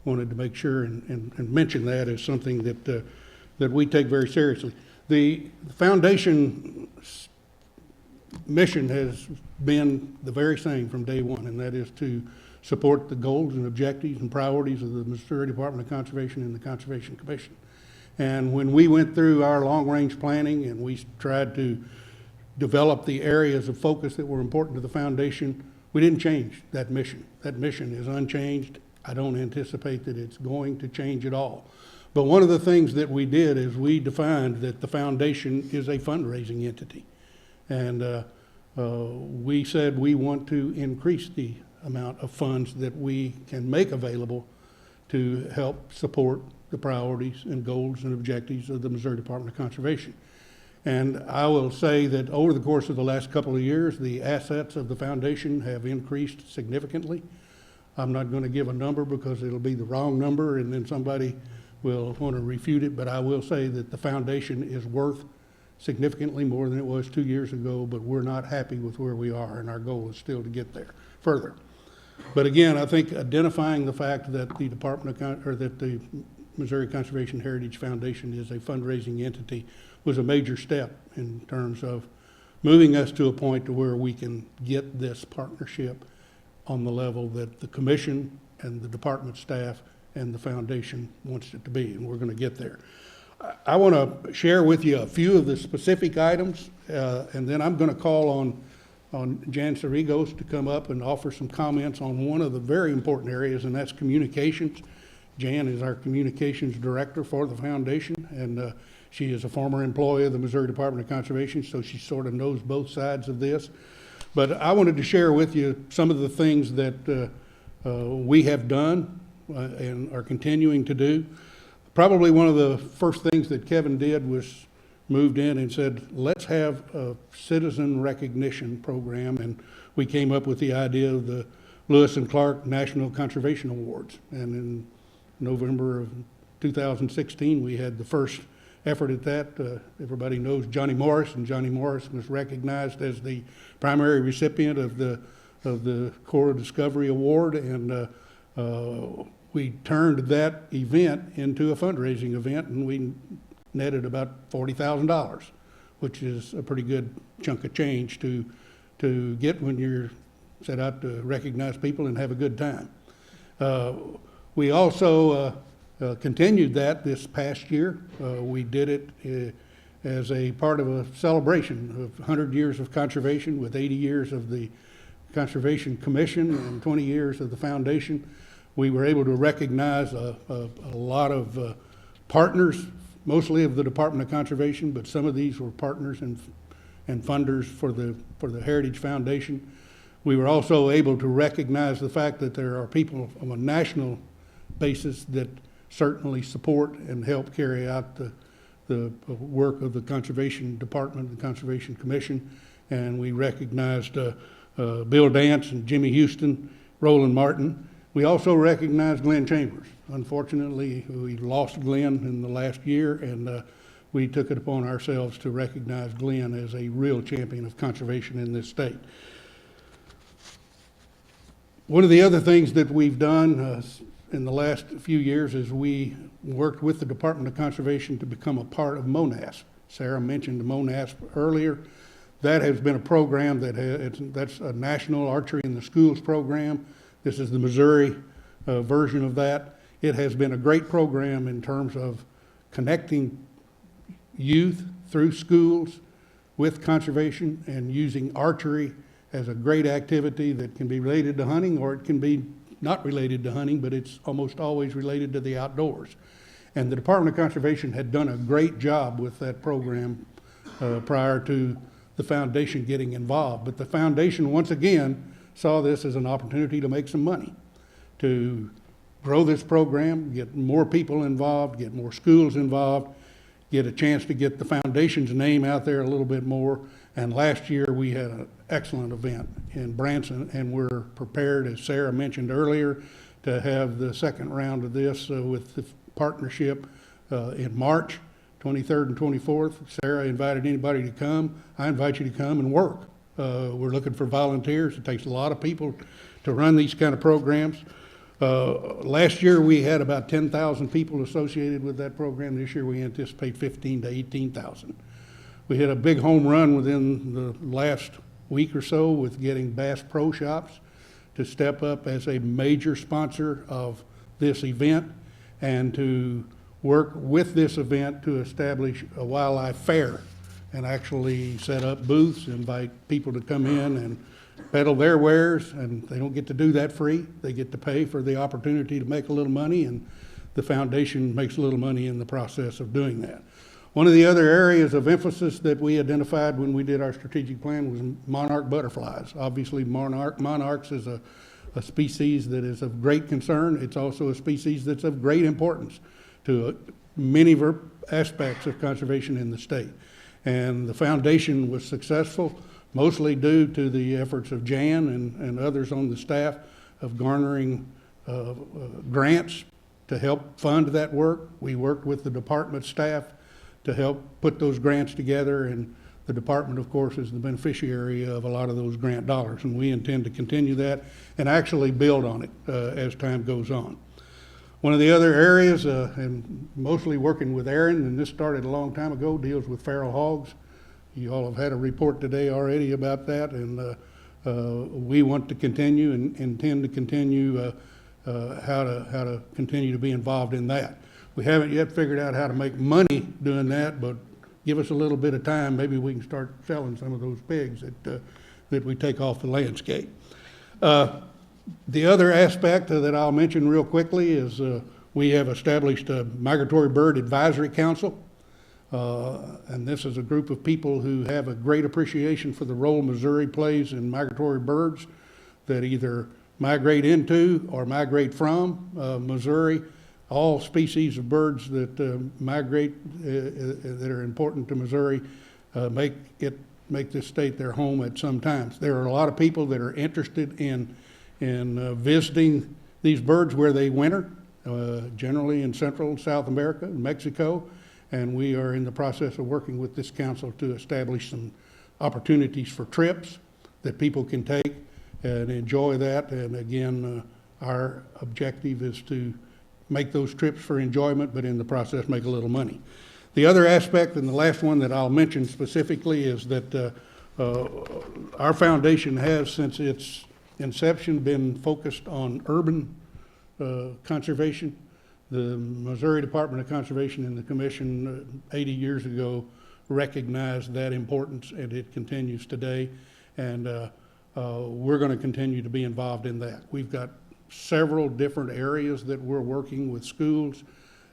wanted to make sure and mention that as something that we take very seriously. The foundation mission has been the very same from day one, and that is to support the goals and objectives and priorities of the Missouri Department of Conservation and the Conservation Commission. And when we went through our long-range planning and we tried to develop the areas of focus that were important to the foundation, we didn't change that mission. That mission is unchanged. I don't anticipate that it's going to change at all. But one of the things that we did is we defined that the foundation is a fundraising entity. And we said we want to increase the amount of funds that we can make available to help support the priorities and goals and objectives of the Missouri Department of Conservation. And I will say that over the course of the last couple of years, the assets of the foundation have increased significantly. I'm not going to give a number because it'll be the wrong number, and then somebody will want to refute it, but I will say that the foundation is worth significantly more than it was 2 years ago, but we're not happy with where we are, and our goal is still to get there further. But again, I think identifying the fact that the that the Missouri Conservation Heritage Foundation is a fundraising entity was a major step in terms of moving us to a point to where we can get this partnership on the level that the commission and the department staff and the foundation wants it to be, and we're going to get there. I want to share with you a few of the specific items, and then I'm going to call on Jan Sarigos to come up and offer some comments on one of the very important areas, and that's communications. Jan is our communications director for the foundation, and she is a former employee of the Missouri Department of Conservation, so she sort of knows both sides of this. But I wanted to share with you some of the things that we have done and are continuing to do. Probably one of the first things that Kevin did was moved in and said, let's have a citizen recognition program, and we came up with the idea of the Lewis and Clark National Conservation Awards. And in November of 2016, we had the first effort at that. Everybody knows Johnny Morris, and Johnny Morris was recognized as the primary recipient of the Coral Discovery Award, and we turned that event into a fundraising event, and we netted about $40,000, which is a pretty good chunk of change to get when you're set out to recognize people and have a good time. We also continued that this past year. We did it as a part of a celebration of 100 years of conservation with 80 years of the Conservation Commission and 20 years of the foundation. We were able to recognize a lot of partners, mostly of the Department of Conservation, but some of these were partners and funders for the Heritage Foundation. We were also able to recognize the fact that there are people on a national basis that certainly support and help carry out the work of the Conservation Department, the Conservation Commission, and we recognized Bill Dance and Jimmy Houston, Roland Martin. We also recognized Glenn Chambers. Unfortunately, we lost Glenn in the last year, and we took it upon ourselves to recognize Glenn as a real champion of conservation in this state. One of the other things that we've done in the last few years is we worked with the Department of Conservation to become a part of MONASP. Sarah mentioned MONASP earlier. That has been a program that's a National Archery in the Schools program. This is the Missouri version of that. It has been a great program in terms of connecting youth through schools with conservation and using archery as a great activity that can be related to hunting, or it can be not related to hunting, but it's almost always related to the outdoors. And the Department of Conservation had done a great job with that program prior to the foundation getting involved. But the foundation, once again, saw this as an opportunity to make some money, to grow this program, get more people involved, get more schools involved, get a chance to get the foundation's name out there a little bit more. And last year we had an excellent event in Branson, and we're prepared, as Sarah mentioned earlier, to have the second round of this with the partnership in March 23rd and 24th. Sarah invited anybody to come. I invite you to come and work. We're looking for volunteers. It takes a lot of people to run these kind of programs. Last year we had about 10,000 people associated with that program. This year we anticipate 15,000 to 18,000. We hit a big home run within the last week or so with getting Bass Pro Shops to step up as a major sponsor of this event and to work with this event to establish a wildlife fair and actually set up booths, invite people to come in and peddle their wares, and they don't get to do that free. They get to pay for the opportunity to make a little money, and the foundation makes a little money in the process of doing that. One of the other areas of emphasis that we identified when we did our strategic plan was monarch butterflies. Obviously, monarchs is a species that is of great concern. It's also a species that's of great importance to many aspects of conservation in the state. And the foundation was successful, mostly due to the efforts of Jan and others on the staff of garnering grants to help fund that work. We worked with the department staff to help put those grants together, and the department, of course, is the beneficiary of a lot of those grant dollars, and we intend to continue that and actually build on it as time goes on. One of the other areas, and mostly working with Aaron, and this started a long time ago, deals with feral hogs. You all have had a report today already about that, and we want to continue and intend to continue how to continue to be involved in that. We haven't yet figured out how to make money doing that, but give us a little bit of time, maybe we can start selling some of those pigs that we take off the landscape. The other aspect that I'll mention real quickly is we have established a Migratory Bird Advisory Council. And this is a group of people who have a great appreciation for the role Missouri plays in migratory birds that either migrate into or migrate from Missouri. All species of birds that migrate that are important to Missouri make this state their home at some times. There are a lot of people that are interested in visiting these birds where they winter, generally in Central and South America and Mexico. And we are in the process of working with this council to establish some opportunities for trips that people can take and enjoy that. And again, our objective is to make those trips for enjoyment, but in the process make a little money. The other aspect, and the last one that I'll mention specifically, is that our foundation has, since its inception, been focused on urban conservation. The Missouri Department of Conservation and the Commission 80 years ago recognized that importance, and it continues today. And we're going to continue to be involved in that. We've got several different areas that we're working with schools.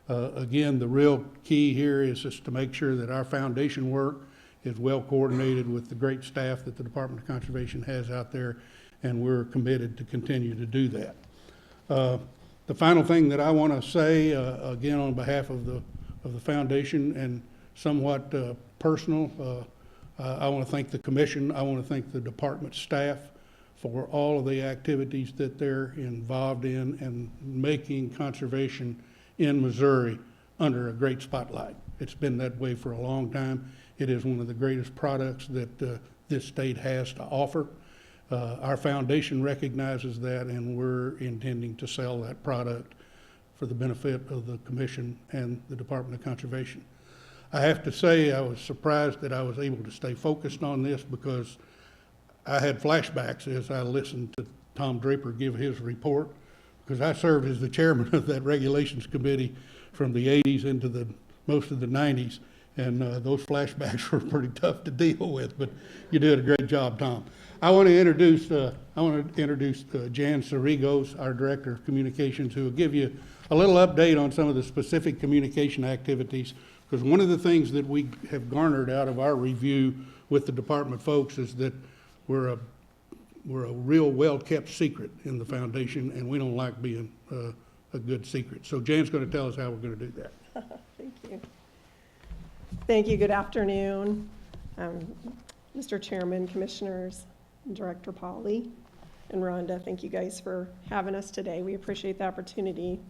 Again, the real key here is just to make sure that our foundation work is well coordinated with the great staff that the Department of Conservation has out there, and we're committed to continue to do that. The final thing that I want to say, again, on behalf of the foundation and somewhat personal, I want to thank the commission. I want to thank the department staff for all of the activities that they're involved in and making conservation in Missouri under a great spotlight. It's been that way for a long time. It is one of the greatest products that this state has to offer. Our foundation recognizes that, and we're intending to sell that product for the benefit of the commission and the Department of Conservation. I have to say I was surprised that I was able to stay focused on this, because I had flashbacks as I listened to Tom Draper give his report, because I served as the chairman of that regulations committee from the 80s into most of the 90s, and those flashbacks were pretty tough to deal with, but you did a great job, Tom. I want to introduce Jan Cerrigos, our Director of Communications, who will give you a little update on some of the specific communication activities, because one of the things that we have garnered out of our review with the department folks is that we're a real well-kept secret in the foundation, and we don't like being a good secret. So Jan's going to tell us how we're going to do that. Thank you. Thank you. Good afternoon, Mr. Chairman, Commissioners, Director Polly, and Rhonda. Thank you guys for having us today. We appreciate the opportunity.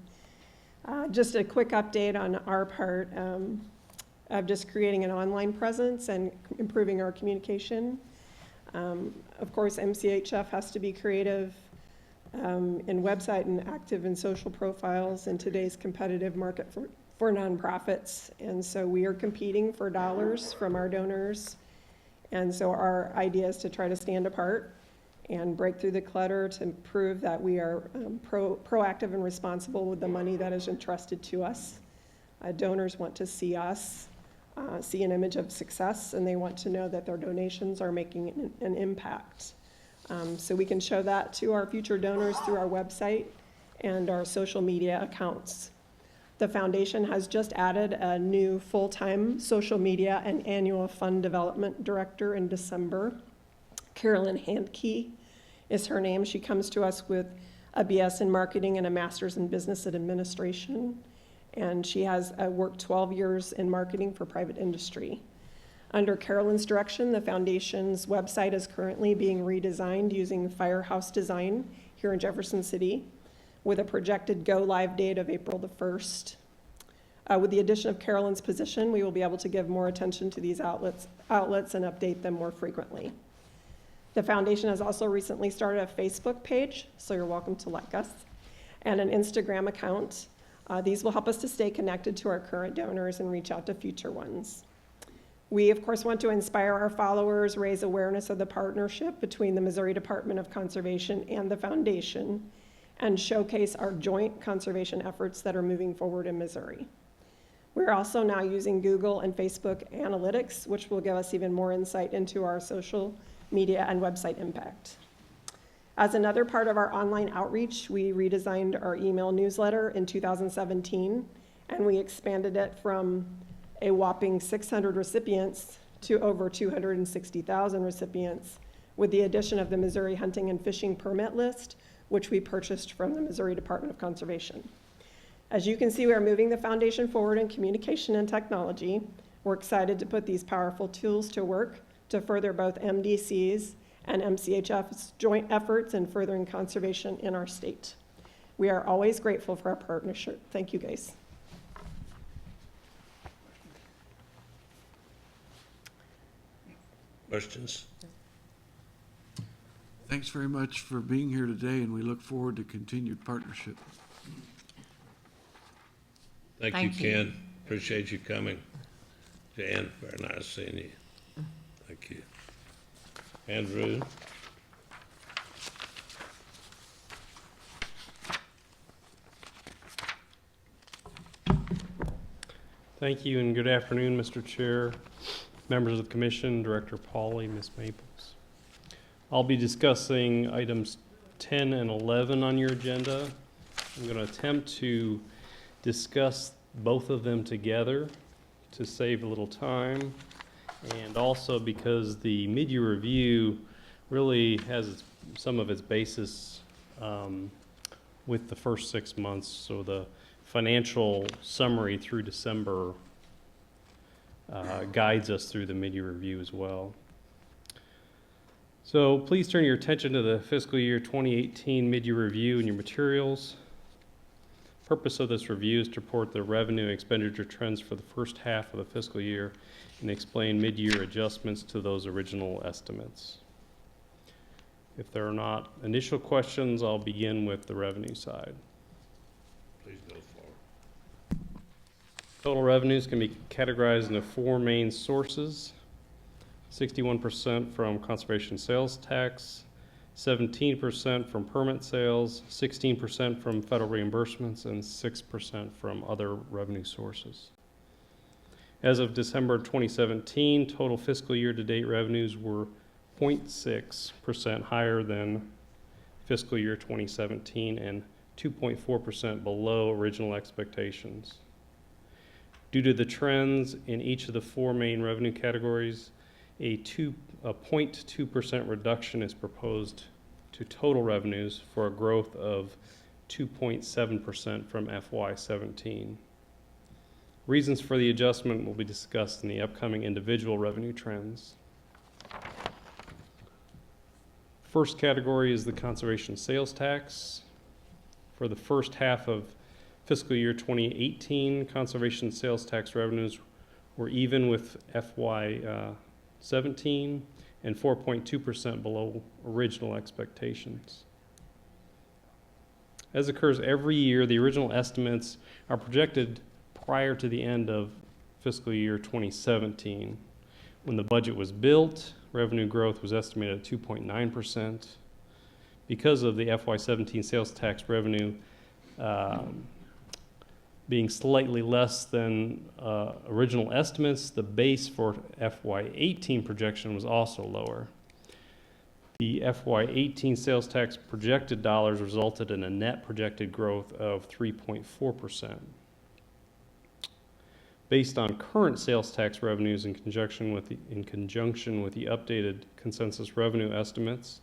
Just a quick update on our part of just creating an online presence and improving our communication. Of course, MCHF has to be creative in website and active in social profiles in today's competitive market for nonprofits. And so we are competing for dollars from our donors. And so our idea is to try to stand apart and break through the clutter to prove that we are proactive and responsible with the money that is entrusted to us. Donors want to see us see an image of success, and they want to know that their donations are making an impact. So we can show that to our future donors through our website and our social media accounts. The foundation has just added a new full-time social media and annual fund development director in December. Carolyn Handke is her name. She comes to us with a BS in marketing and a master's in business administration. And she has worked 12 years in marketing for private industry. Under Carolyn's direction, the foundation's website is currently being redesigned using Firehouse Design here in Jefferson City. with a projected go-live date of April the 1st. With the addition of Carolyn's position, we will be able to give more attention to these outlets and update them more frequently. The foundation has also recently started a Facebook page, so you're welcome to like us, and an Instagram account. These will help us to stay connected to our current donors and reach out to future ones. We, of course, want to inspire our followers, raise awareness of the partnership between the Missouri Department of Conservation and the foundation, and showcase our joint conservation efforts that are moving forward in Missouri. We're also now using Google and Facebook Analytics, which will give us even more insight into our social media and website impact. As another part of our online outreach, we redesigned our email newsletter in 2017, and we expanded it from a whopping 600 recipients to over 260,000 recipients, with the addition of the Missouri Hunting and Fishing Permit List, which we purchased from the Missouri Department of Conservation. As you can see, we are moving the foundation forward in communication and technology. We're excited to put these powerful tools to work to further both MDC's and MCHF's joint efforts in furthering conservation in our state. We are always grateful for our partnership. Thank you, guys. Questions? Thanks very much for being here today, and we look forward to continued partnership. Thank you, Thank you. Ken. Appreciate you coming. Jan, very nice seeing you. Thank you. Andrew? Thank you and good afternoon, Mr. Chair, members of the Commission, Director Pauly, Ms. Maples. I'll be discussing items 10 and 11 on your agenda. I'm going to attempt to discuss both of them together to save a little time, and also because the mid-year review really has some of its basis with the first 6 months, so the financial summary through December guides us through the mid-year review as well. So please turn your attention to the fiscal year 2018 mid-year review in your materials. Purpose of this review is to report the revenue and expenditure trends for the first half of the fiscal year and explain mid-year adjustments to those original estimates. If there are not initial questions, I'll begin with the revenue side. Please go forward. Total revenues can be categorized into four main sources: 61% from conservation sales tax, 17% from permit sales, 16% from federal reimbursements, and 6% from other revenue sources. As of December 2017, total fiscal year-to-date revenues were 0.6% higher than fiscal year 2017 and 2.4% below original expectations. Due to the trends in each of the four main revenue categories, a 0.2% reduction is proposed to total revenues for a growth of 2.7% from FY17. Reasons for the adjustment will be discussed in the upcoming individual revenue trends. First category is the conservation sales tax. For the first half of fiscal year 2018, conservation sales tax revenues were even with FY17 and 4.2% below original expectations. As occurs every year, the original estimates are projected prior to the end of fiscal year 2017. When the budget was built, revenue growth was estimated at 2.9%. Because of the FY17 sales tax revenue being slightly less than original estimates, the base for FY18 projection was also lower. The FY18 sales tax projected dollars resulted in a net projected growth of 3.4%. Based on current sales tax revenues in conjunction with the updated consensus revenue estimates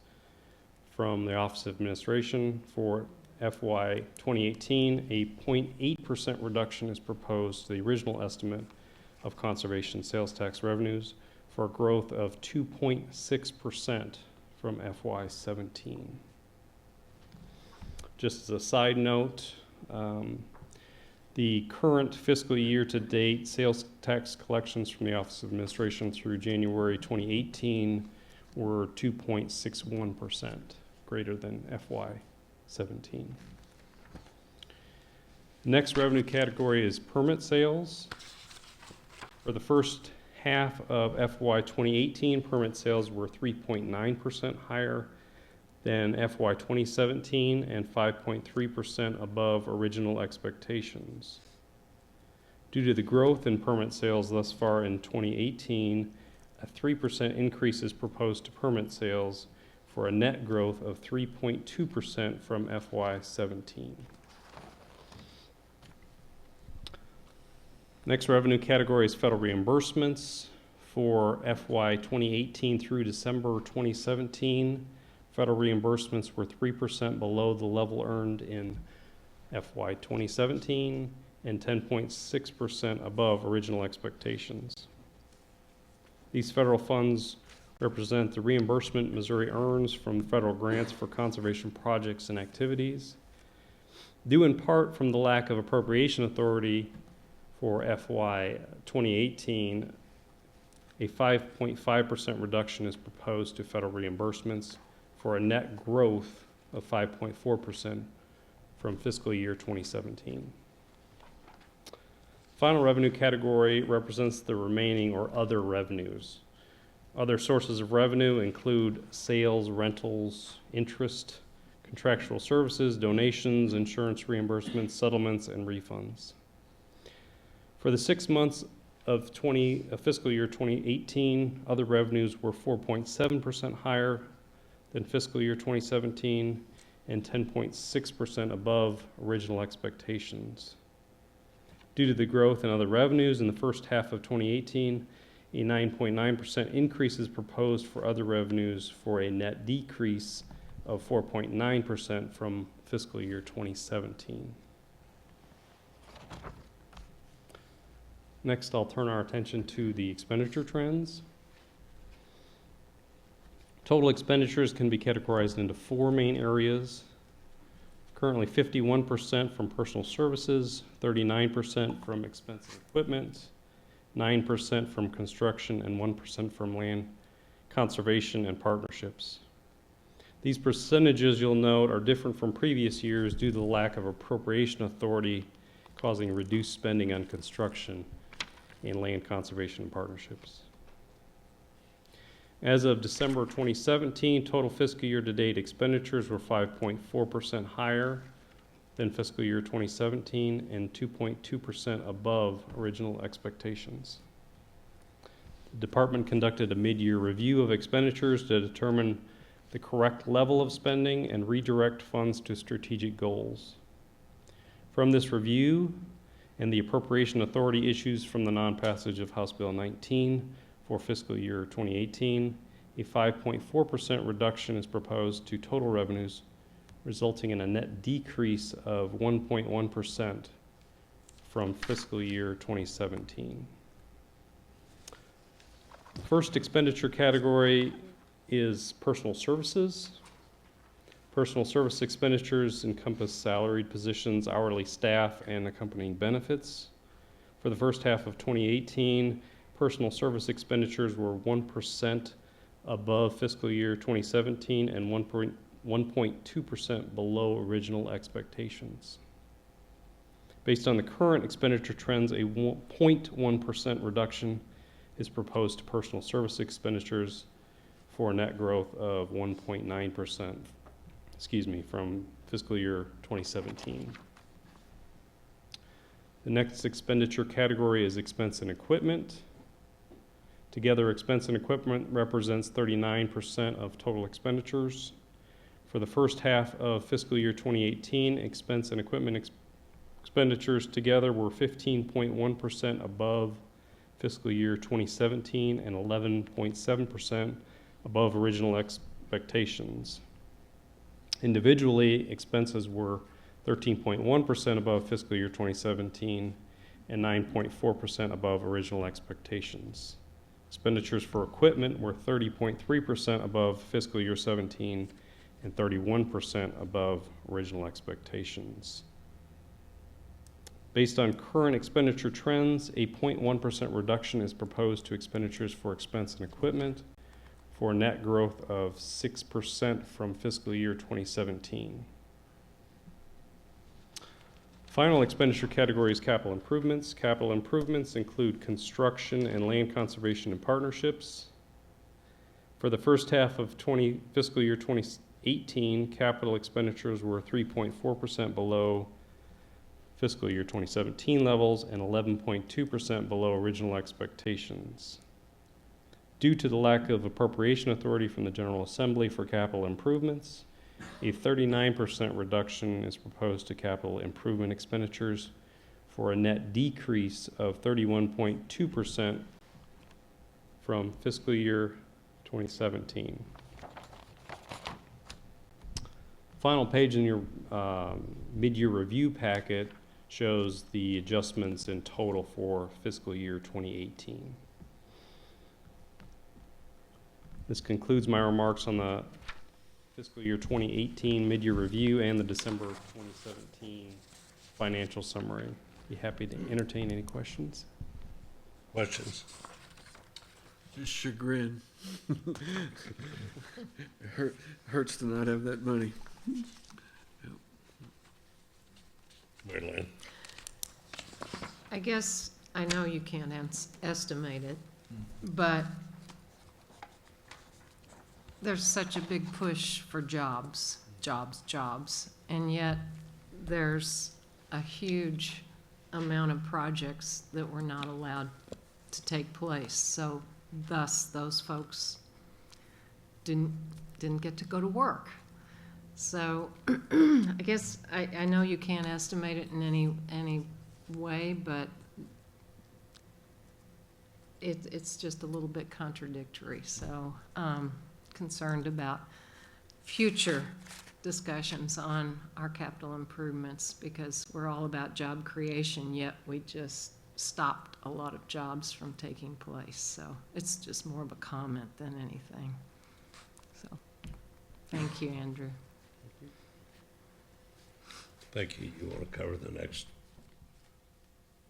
from the Office of Administration for FY 2018, a 0.8% reduction is proposed to the original estimate of conservation sales tax revenues for a growth of 2.6% from FY 17. just as a side note, the current fiscal year to date sales tax collections from the Office of Administration through January 2018 were 2.61%, greater than FY17. Next revenue category is permit sales. For the first half of FY 2018, permit sales were 3.9% higher than FY 2017 and 5.3% above original expectations. Due to the growth in permit sales thus far in 2018, a 3% increase is proposed to permit sales for a net growth of 3.2% from FY 17. Next revenue category is federal reimbursements. For FY 2018 through December 2017, federal reimbursements were 3% below the level earned in FY 2017 and 10.6% above original expectations. These federal funds represent the reimbursement Missouri earns from federal grants for conservation projects and activities. Due in part from the lack of appropriation authority for FY 2018, a 5.5% reduction is proposed to federal reimbursements for a net growth of 5.4% from fiscal year 2017. Final revenue category represents the remaining or other revenues. Other sources of revenue include sales, rentals, interest, contractual services, donations, insurance reimbursements, settlements, and refunds. For the 6 months of fiscal year 2018, other revenues were 4.7% higher than fiscal year 2017 and 10.6% above original expectations. Due to the growth in other revenues in the first half of 2018, a 9.9% increase is proposed for other revenues for a net decrease of 4.9% from fiscal year 2017. Next, I'll turn our attention to the expenditure trends. Total expenditures can be categorized into 4 main areas. Currently 51% from personal services, 39% from expensive equipment, 9% from construction, and 1% from land conservation and partnerships. These percentages, you'll note, are different from previous years due to the lack of appropriation authority causing reduced spending on construction and land conservation and partnerships. As of December 2017, total fiscal year-to-date expenditures were 5.4% higher than fiscal year 2017 and 2.2% above original expectations. The department conducted a mid-year review of expenditures to determine the correct level of spending and redirect funds to strategic goals. From this review and the appropriation authority issues from the non-passage of House Bill 19 for fiscal year 2018, a 5.4% reduction is proposed to total revenues, resulting in a net decrease of 1.1% from fiscal year 2017. The first expenditure category is personal services. Personal service expenditures encompass salaried positions, hourly staff, and accompanying benefits. For the first half of 2018, personal service expenditures were 1% above fiscal year 2017 and 1.2% below original expectations. Based on the current expenditure trends, a 0.1% reduction is proposed to personal service expenditures for a net growth of 1.9%. From fiscal year 2017. The next expenditure category is expense and equipment. Together, expense and equipment represents 39% of total expenditures. For the first half of fiscal year 2018, expense and equipment expenditures together were 15.1% above fiscal year 2017 and 11.7% above original expectations. Individually, expenses were 13.1% above fiscal year 2017 and 9.4% above original expectations. Expenditures for equipment were 30.3% above fiscal year 17 and 31% above original expectations. Based on current expenditure trends, a 0.1% reduction is proposed to expenditures for expense and equipment for a net growth of 6% from fiscal year 2017. Final expenditure category is capital improvements. Capital improvements include construction and land conservation and partnerships. For the first half of fiscal year 2018, capital expenditures were 3.4% below fiscal year 2017 levels and 11.2% below original expectations. Due to the lack of appropriation authority from the General Assembly for capital improvements, a 39% reduction is proposed to capital improvement expenditures for a net decrease of 31.2% from fiscal year 2017. Final page in your mid-year review packet shows the adjustments in total for fiscal year 2018. This concludes my remarks on the fiscal year 2018 mid-year review and the December 2017 financial summary. Be happy to entertain any questions. Questions? Just chagrin. Hurts to not have that money. Mary Lynn? I guess, I know you can't estimate it, but there's such a big push for jobs, and yet there's a huge amount of projects that were not allowed to take place. So thus, those folks didn't get to go to work. So I guess I know you can't estimate it in any way, but it's just a little bit contradictory. So concerned about future discussions on our capital improvements, because we're all about job creation, yet we just stopped a lot of jobs from taking place. So it's just more of a comment than anything. So thank you, Andrew. Thank you. You want to cover the next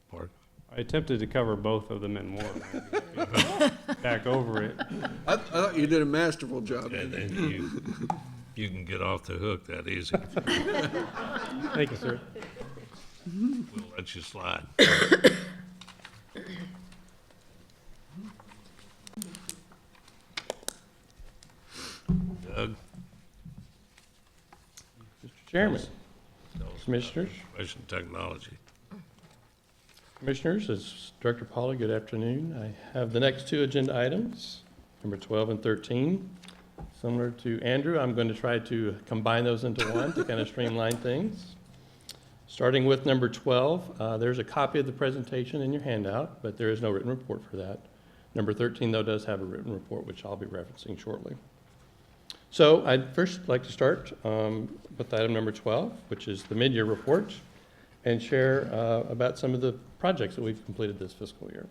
part? I attempted to cover both of them and more. Back over it. I thought you did a masterful job. And then you can get off the hook that easy. Thank you, sir. We'll let you slide. Doug? Mr. Chairman, Tell us about Commissioners. Information technology. Commissioners, as Director Pauly, good afternoon. I have the next two agenda items, number 12 and 13. Similar to Andrew, I'm going to try to combine those into one to kind of streamline things. Starting with number 12, there's a copy of the presentation in your handout, but there is no written report for that. Number 13, though, does have a written report, which I'll be referencing shortly. So I'd first like to start with item number 12, which is the mid-year report, and share about some of the projects that we've completed this fiscal year.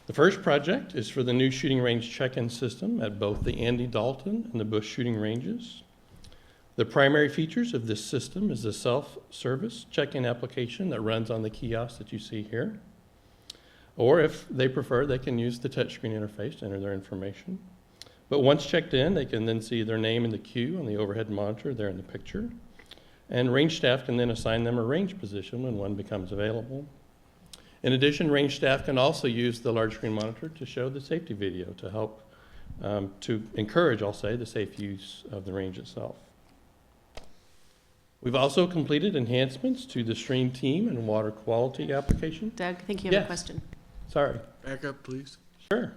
The first project is for the new shooting range check-in system at both the Andy Dalton and the Bush shooting ranges. The primary features of this system is the self-service check-in application that runs on the kiosk that you see here. Or if they prefer, they can use the touchscreen interface to enter their information. But once checked in, they can then see their name in the queue on the overhead monitor there in the picture. And range staff can then assign them a range position when one becomes available. In addition, range staff can also use the large screen monitor to show the safety video to help, to encourage, I'll say, the safe use of the range itself. We've also completed enhancements to the stream team and water quality application. Doug, I think you have a question. Sorry. Back up, please. Sure.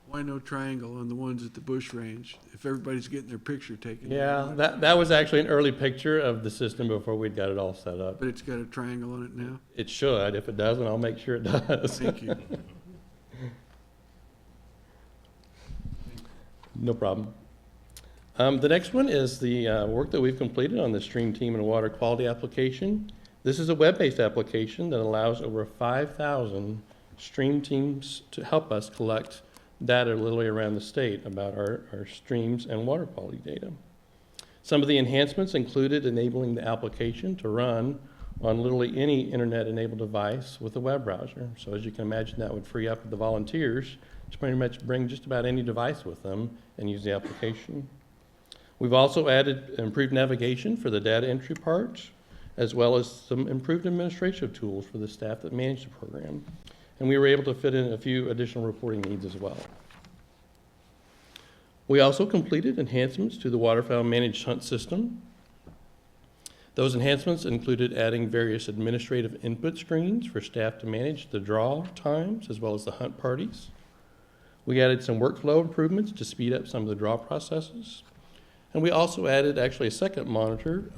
Why no triangle on the ones at the Bush Range if everybody's getting their picture taken? Yeah, that was actually an early picture of the system before we'd got it all set up. But it's got a triangle on it now? It should. If it doesn't, I'll make sure it does. Thank you. No problem. The next one is the work that we've completed on the stream team and water quality application. This is a web-based application that allows over 5,000 stream teams to help us collect data literally around the state about our streams and water quality data. Some of the enhancements included enabling the application to run on literally any internet-enabled device with a web browser. So as you can imagine, that would free up the volunteers to pretty much bring just about any device with them and use the application. We've also added improved navigation for the data entry part, as well as some improved administrative tools for the staff that manage the program. And we were able to fit in a few additional reporting needs as well. We also completed enhancements to the waterfowl managed hunt system. Those enhancements included adding various administrative input screens for staff to manage the draw times as well as the hunt parties. We added some workflow improvements to speed up some of the draw processes. And we also added actually a second monitor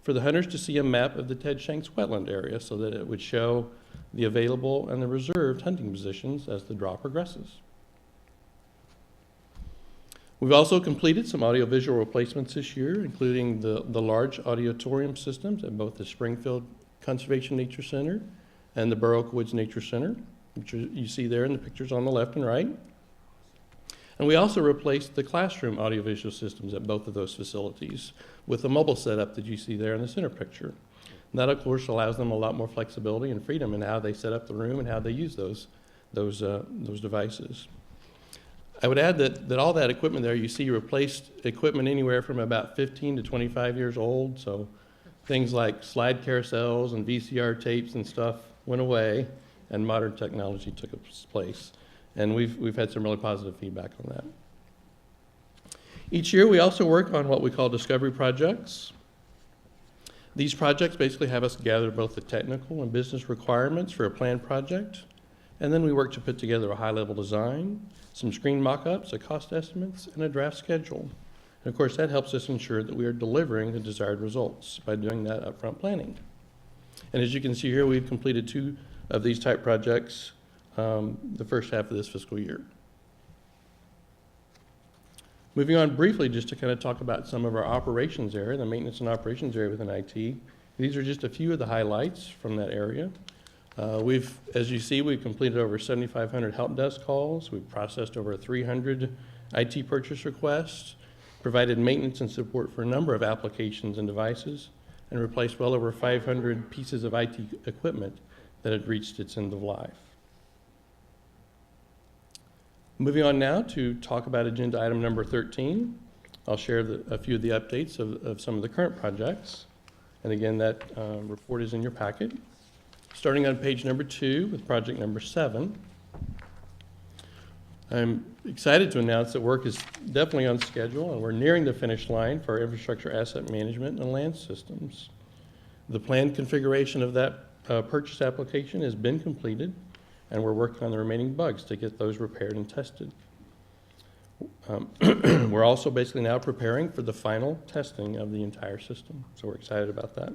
for the hunters to see a map of the Ted Shanks wetland area so that it would show the available and the reserved hunting positions as the draw progresses. We've also completed some audiovisual replacements this year, including the large auditorium systems at both the Springfield Conservation Nature Center and the Burr Oak Woods Nature Center, which you see there in the pictures on the left and right. And we also replaced the classroom audiovisual systems at both of those facilities with the mobile setup that you see there in the center picture. And that, of course, allows them a lot more flexibility and freedom in how they set up the room and how they use those devices. I would add that all that equipment there you see replaced equipment anywhere from about 15 to 25 years old. So things like slide carousels and VCR tapes and stuff went away, and modern technology took its place. And we've had some really positive feedback on that. Each year we also work on what we call discovery projects. These projects basically have us gather both the technical and business requirements for a planned project, and then we work to put together a high-level design, some screen mock-ups, a cost estimates, and a draft schedule. And of course, that helps us ensure that we are delivering the desired results by doing that upfront planning. And as you can see here, we've completed 2 of these type projects the first half of this fiscal year. Moving on briefly, just to kind of talk about some of our operations area, the maintenance and operations area within IT. These are just a few of the highlights from that area. As you see, we've completed over 7,500 help desk calls. We've processed over 300 IT purchase requests, provided maintenance and support for a number of applications and devices, and replaced well over 500 pieces of IT equipment that had reached its end of life. Moving on now to talk about agenda item number 13. I'll share a few of the updates of some of the current projects. And again, that report is in your packet. Starting on page number 2 with project number 7. I'm excited to announce that work is definitely on schedule and we're nearing the finish line for our infrastructure asset management and land systems. The planned configuration of that purchase application has been completed, and we're working on the remaining bugs to get those repaired and tested. We're also basically now preparing for the final testing of the entire system, so we're excited about that.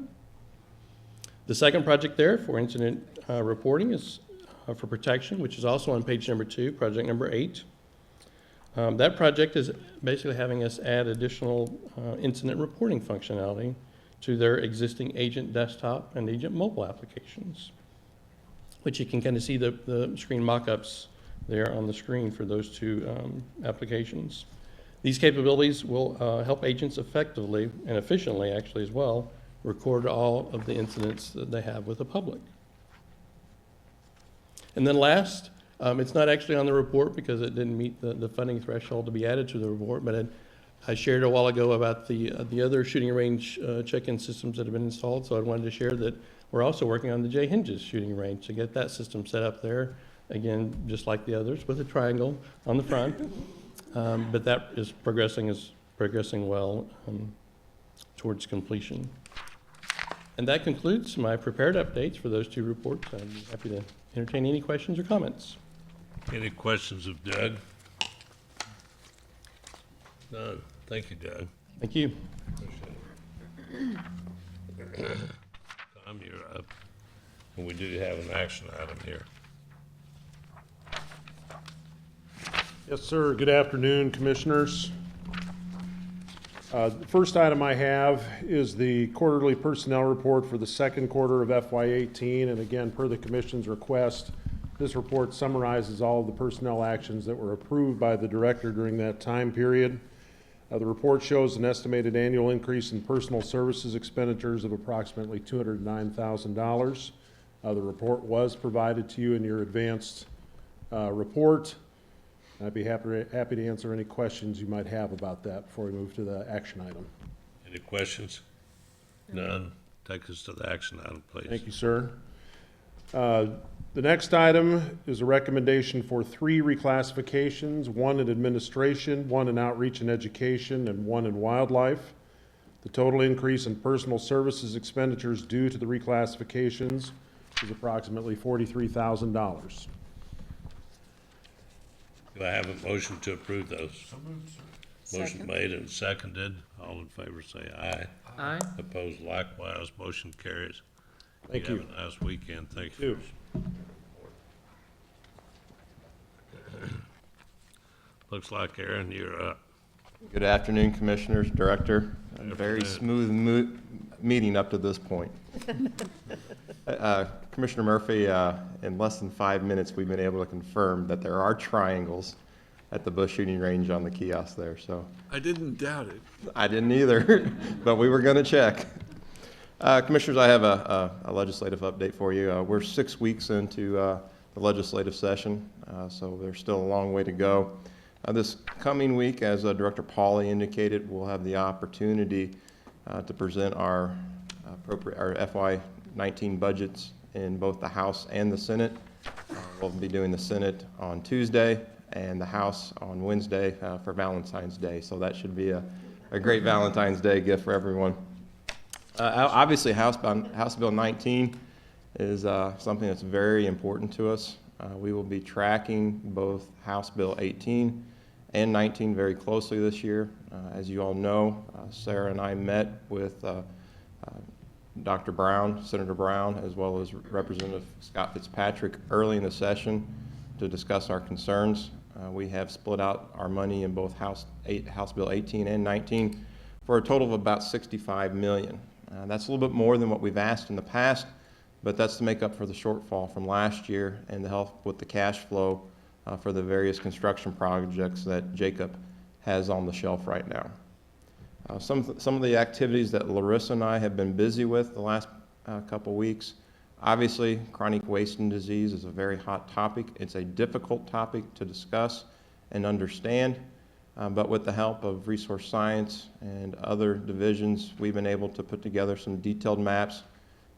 The second project there for incident reporting is for protection, which is also on page number 2, project number 8. That project is basically having us add additional incident reporting functionality to their existing agent desktop and agent mobile applications, which you can kind of see the screen mock-ups there on the screen for those 2 applications. These capabilities will help agents effectively and efficiently, actually as well, record all of the incidents that they have with the public. And then last, it's not actually on the report because it didn't meet the funding threshold to be added to the report, but I shared a while ago about the other shooting range check-in systems that have been installed, so I wanted to share that we're also working on the Jay Hinges shooting range to get that system set up there, again, just like the others, with a triangle on the front. But that is progressing well towards completion. And that concludes my prepared updates for those 2 reports. I'm happy to entertain any questions or comments. Any questions of Doug? None. Thank you, Doug. Thank you. Tom, you're up. And we do have an action item here. Yes, sir. Good afternoon, Commissioners. The first item I have is the quarterly personnel report for the second quarter of FY18. And again, per the Commission's request, This report summarizes all of the personnel actions that were approved by the director during that time period. The report shows an estimated annual increase in personal services expenditures of approximately $209,000. The report was provided to you in your advanced report. I'd be happy to answer any questions you might have about that before we move to the action item. Any questions? None. Take us to the action item, please. Thank you, sir. The next item is a recommendation for 3 reclassifications, 1 in administration, 1 in outreach and education, and 1 in wildlife. The total increase in personal services expenditures due to the reclassifications is approximately $43,000. Do I have a motion to approve those? Motion Second. made and seconded. All in favor say aye. Aye. Opposed likewise. Motion carries. Thank you. Have a nice weekend. Thank you. Looks like, Aaron, you're up. Good afternoon, Commissioners, Director. A very Afternoon. smooth meeting up to this point. Commissioner Murphy, in less than 5 minutes, we've been able to confirm that there are triangles at the Bush shooting range on the kiosk there, so. I didn't doubt it. I didn't either, but we were going to check. Commissioners, I have a legislative update for you. We're 6 weeks into the legislative session, so there's still a long way to go. This coming week, as Director Pauly indicated, we'll have the opportunity to present our FY19 budgets in both the House and the Senate. We'll be doing the Senate on Tuesday and the House on Wednesday for Valentine's Day, so that should be a great Valentine's Day gift for everyone. Obviously, House Bill 19 is something that's very important to us. We will be tracking both House Bill 18 and 19 very closely this year. As you all know, Sarah and I met with Dr. Brown, Senator Brown, as well as Representative Scott Fitzpatrick early in the session to discuss our concerns. We have split out our money in both House Bill 18 and 19 for a total of about $65 million. That's a little bit more than what we've asked in the past, but that's to make up for the shortfall from last year and to help with the cash flow for the various construction projects that Jacob has on the shelf right now. Some of the activities that Larissa and I have been busy with the last couple weeks, obviously chronic wasting disease is a very hot topic. It's a difficult topic to discuss and understand, but with the help of Resource Science and other divisions, we've been able to put together some detailed maps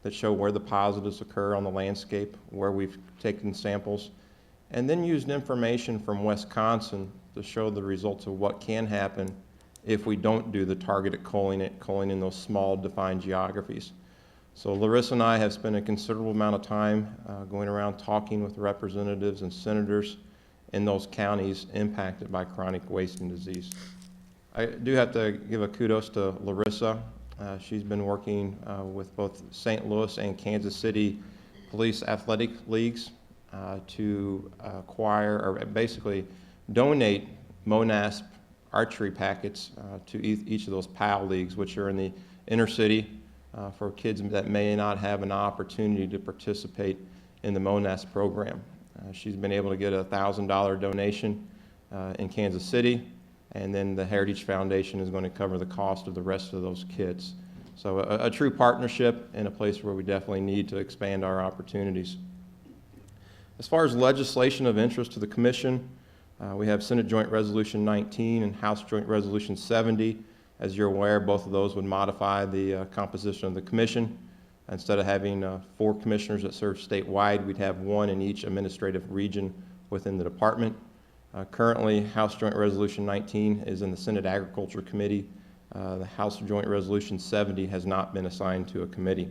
that show where the positives occur on the landscape, where we've taken samples, and then used information from Wisconsin to show the results of what can happen if we don't do the targeted culling in those small defined geographies. So Larissa and I have spent a considerable amount of time going around talking with representatives and senators in those counties impacted by chronic wasting disease. I do have to give a kudos to Larissa. She's been working with both St. Louis and Kansas City police athletic leagues to acquire or basically donate MONASP archery packets to each of those PAL leagues, which are in the inner city for kids that may not have an opportunity to participate in the MONASP program. She's been able to get a $1,000 donation in Kansas City, and then the Heritage Foundation is going to cover the cost of the rest of those kids. So a true partnership in a place where we definitely need to expand our opportunities. As far as legislation of interest to the Commission, we have Senate Joint Resolution 19 and House Joint Resolution 70. As you're aware, both of those would modify the composition of the Commission. Instead of having 4 commissioners that serve statewide, we'd have 1 in each administrative region within the department. Currently, House Joint Resolution 19 is in the Senate Agriculture Committee. The House Joint Resolution 70 has not been assigned to a committee.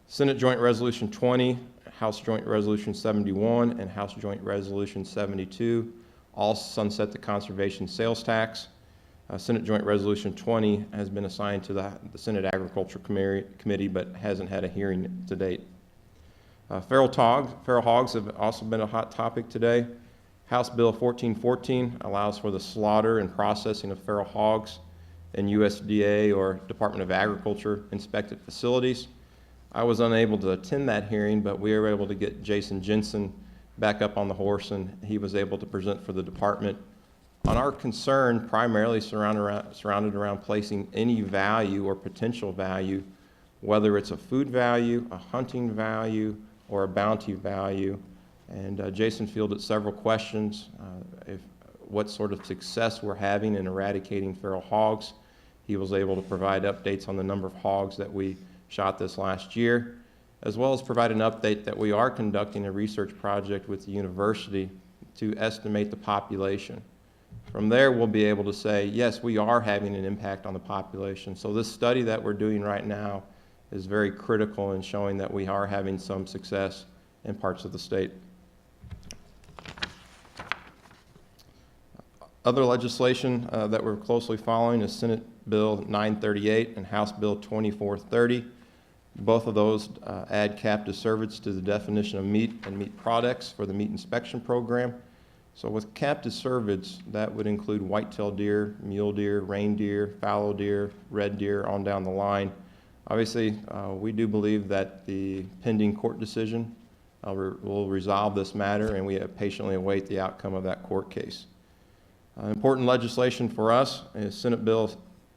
Senate Joint Resolution 20, House Joint Resolution 71, and House Joint Resolution 72 all sunset the conservation sales tax. Senate Joint Resolution 20 has been assigned to the Senate Agriculture Committee, but hasn't had a hearing to date. Feral hogs have also been a hot topic today. House Bill 1414 allows for the slaughter and processing of feral hogs in USDA or Department of Agriculture inspected facilities. I was unable to attend that hearing, but we were able to get Jason Jensen back up on the horse, and he was able to present for the department on our concern primarily surrounded around placing any value or potential value, whether it's a food value, a hunting value, or a bounty value. And Jason fielded several questions, what sort of success we're having in eradicating feral hogs. He was able to provide updates on the number of hogs that we shot this last year, as well as provide an update that we are conducting a research project with the university to estimate the population. From there, we'll be able to say, yes, we are having an impact on the population. So this study that we're doing right now is very critical in showing that we are having some success in parts of the state. Other legislation that we're closely following is Senate Bill 938 and House Bill 2430. Both of those add captive cervids to the definition of meat and meat products for the meat inspection program. So with captive cervids, that would include white-tailed deer, mule deer, reindeer, fallow deer, red deer, on down the line. Obviously, we do believe that the pending court decision will resolve this matter, and we patiently await the outcome of that court case. Important legislation for us is Senate Bill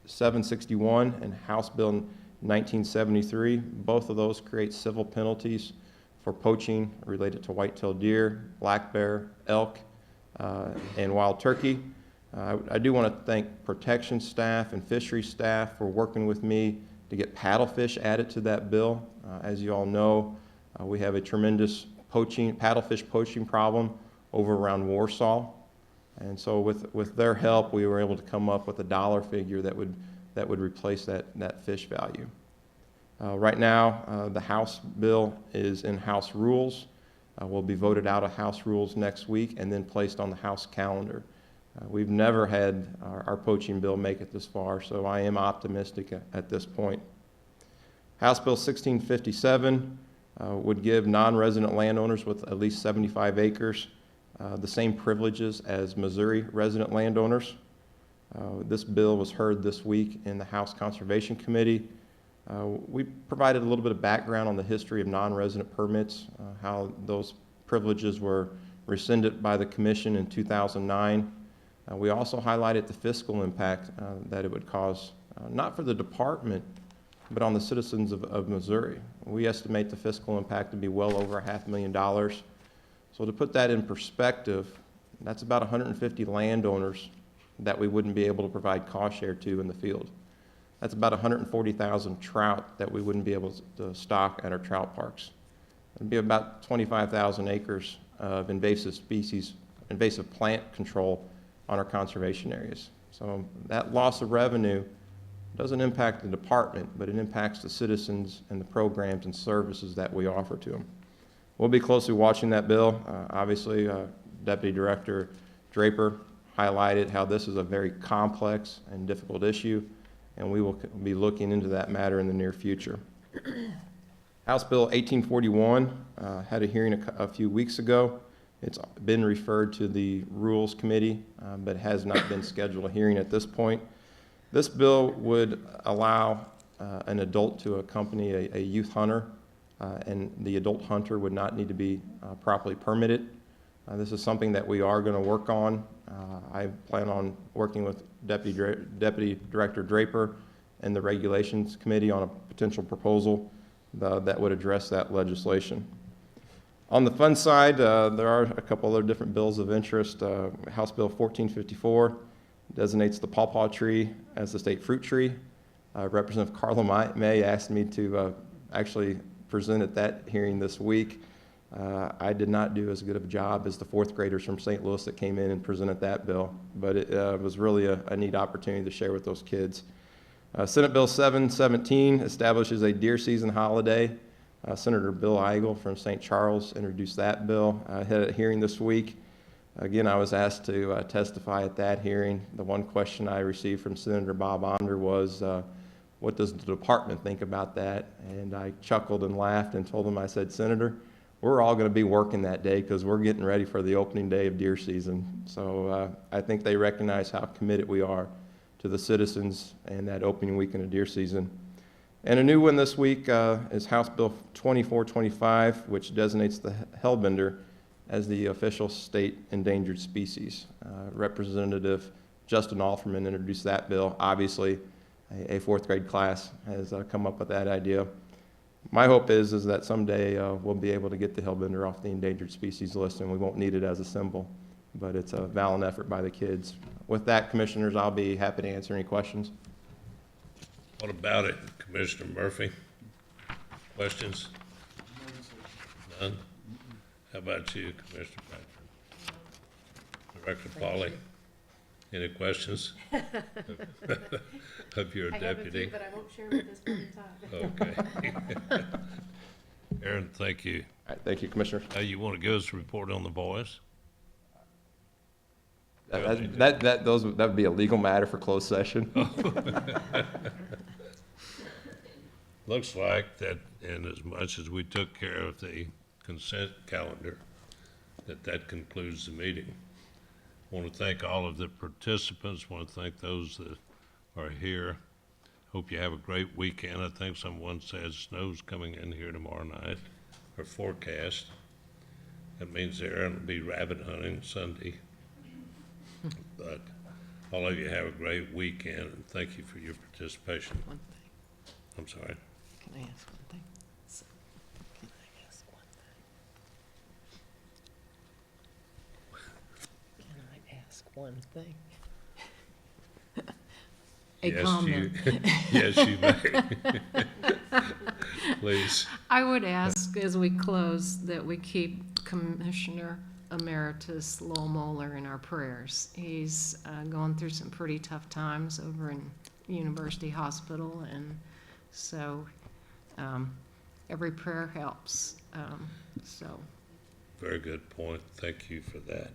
761 and House Bill 1973. Both of those create civil penalties for poaching related to white-tailed deer, black bear, elk, and wild turkey. I do want to thank protection staff and fisheries staff for working with me to get paddlefish added to that bill. As you all know, we have a tremendous paddlefish poaching problem over around Warsaw. And so with their help, we were able to come up with a dollar figure that would replace that fish value. Right now, the House bill is in House rules. Will be voted out of House rules next week and then placed on the House calendar. We've never had our poaching bill make it this far, so I am optimistic at this point. House Bill 1657 would give non-resident landowners with at least 75 acres the same privileges as Missouri resident landowners. This bill was heard this week in the House Conservation Committee. We provided a little bit of background on the history of non-resident permits, how those privileges were rescinded by the Commission in 2009. We also highlighted the fiscal impact that it would cause, not for the department, but on the citizens of Missouri. We estimate the fiscal impact to be well over $500,000. So to put that in perspective, that's about 150 landowners that we wouldn't be able to provide cost share to in the field. That's about 140,000 trout that we wouldn't be able to stock at our trout parks. It'd be about 25,000 acres of invasive plant control on our conservation areas. So that loss of revenue doesn't impact the department, but it impacts the citizens and the programs and services that we offer to them. We'll be closely watching that bill. Obviously, Deputy Director Draper highlighted how this is a very complex and difficult issue, and we will be looking into that matter in the near future. House Bill 1841 had a hearing a few weeks ago. It's been referred to the Rules Committee, but has not been scheduled a hearing at this point. This bill would allow an adult to accompany a youth hunter, and the adult hunter would not need to be properly permitted. This is something that we are going to work on. I plan on working with Deputy Director Draper and the Regulations Committee on a potential proposal that would address that legislation. On the fun side, there are a couple other different bills of interest. House Bill 1454 designates the pawpaw tree as the state fruit tree. Representative Carla May asked me to actually present at that hearing this week. I did not do as good of a job as the fourth graders from St. Louis that came in and presented that bill, but it was really a neat opportunity to share with those kids. Senate Bill 717 establishes a deer season holiday. Senator Bill Eigel from St. Charles introduced that bill. I had a hearing this week. Again, I was asked to testify at that hearing. The one question I received from Senator Bob Onder was, what does the department think about that? And I chuckled and laughed and told him, I said, Senator, we're all going to be working that day because we're getting ready for the opening day of deer season. So I think they recognize how committed we are to the citizens and that opening weekend of deer season. And a new one this week is House Bill 2425, which designates the hellbender as the official state endangered species. Representative Justin Alferman introduced that bill. Obviously, a fourth grade class has come up with that idea. My hope is that someday we'll be able to get the hillbender off the endangered species list, and we won't need it as a symbol, but it's a valiant effort by the kids. With that, Commissioners, I'll be happy to answer any questions. What about it, Commissioner Murphy? Questions? None? How about you, Commissioner Bradford? Director Pauley? Any questions of your deputy? But I won't share at this point in time. Okay. Aaron, thank you. All right, thank you, Commissioners. You want to give us a report on the boys? That would be a legal matter for closed session. Looks like that, and as much as we took care of the consent calendar, that concludes the meeting. Want to thank all of the participants. Want to thank those that are here. Hope you have a great weekend. I think someone said snow's coming in here tomorrow night, or forecast. That means Aaron will be rabbit hunting Sunday. But all of you have a great weekend, and thank you for your participation. One thing. I'm sorry. Can I ask one thing? Can I ask one thing? Can I ask one thing? A Yes, comment. Yes, you may. Please. I would ask, as we close, that we keep Commissioner Emeritus Lowell Moeller in our prayers. He's going through some pretty tough times over in University Hospital, and so every prayer helps. Very good point. Thank you for that.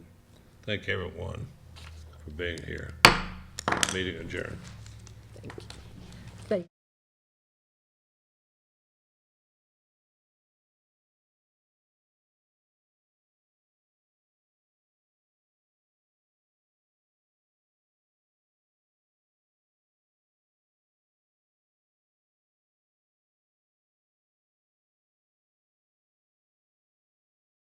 Thank everyone for being here. Meeting adjourned. Thank you.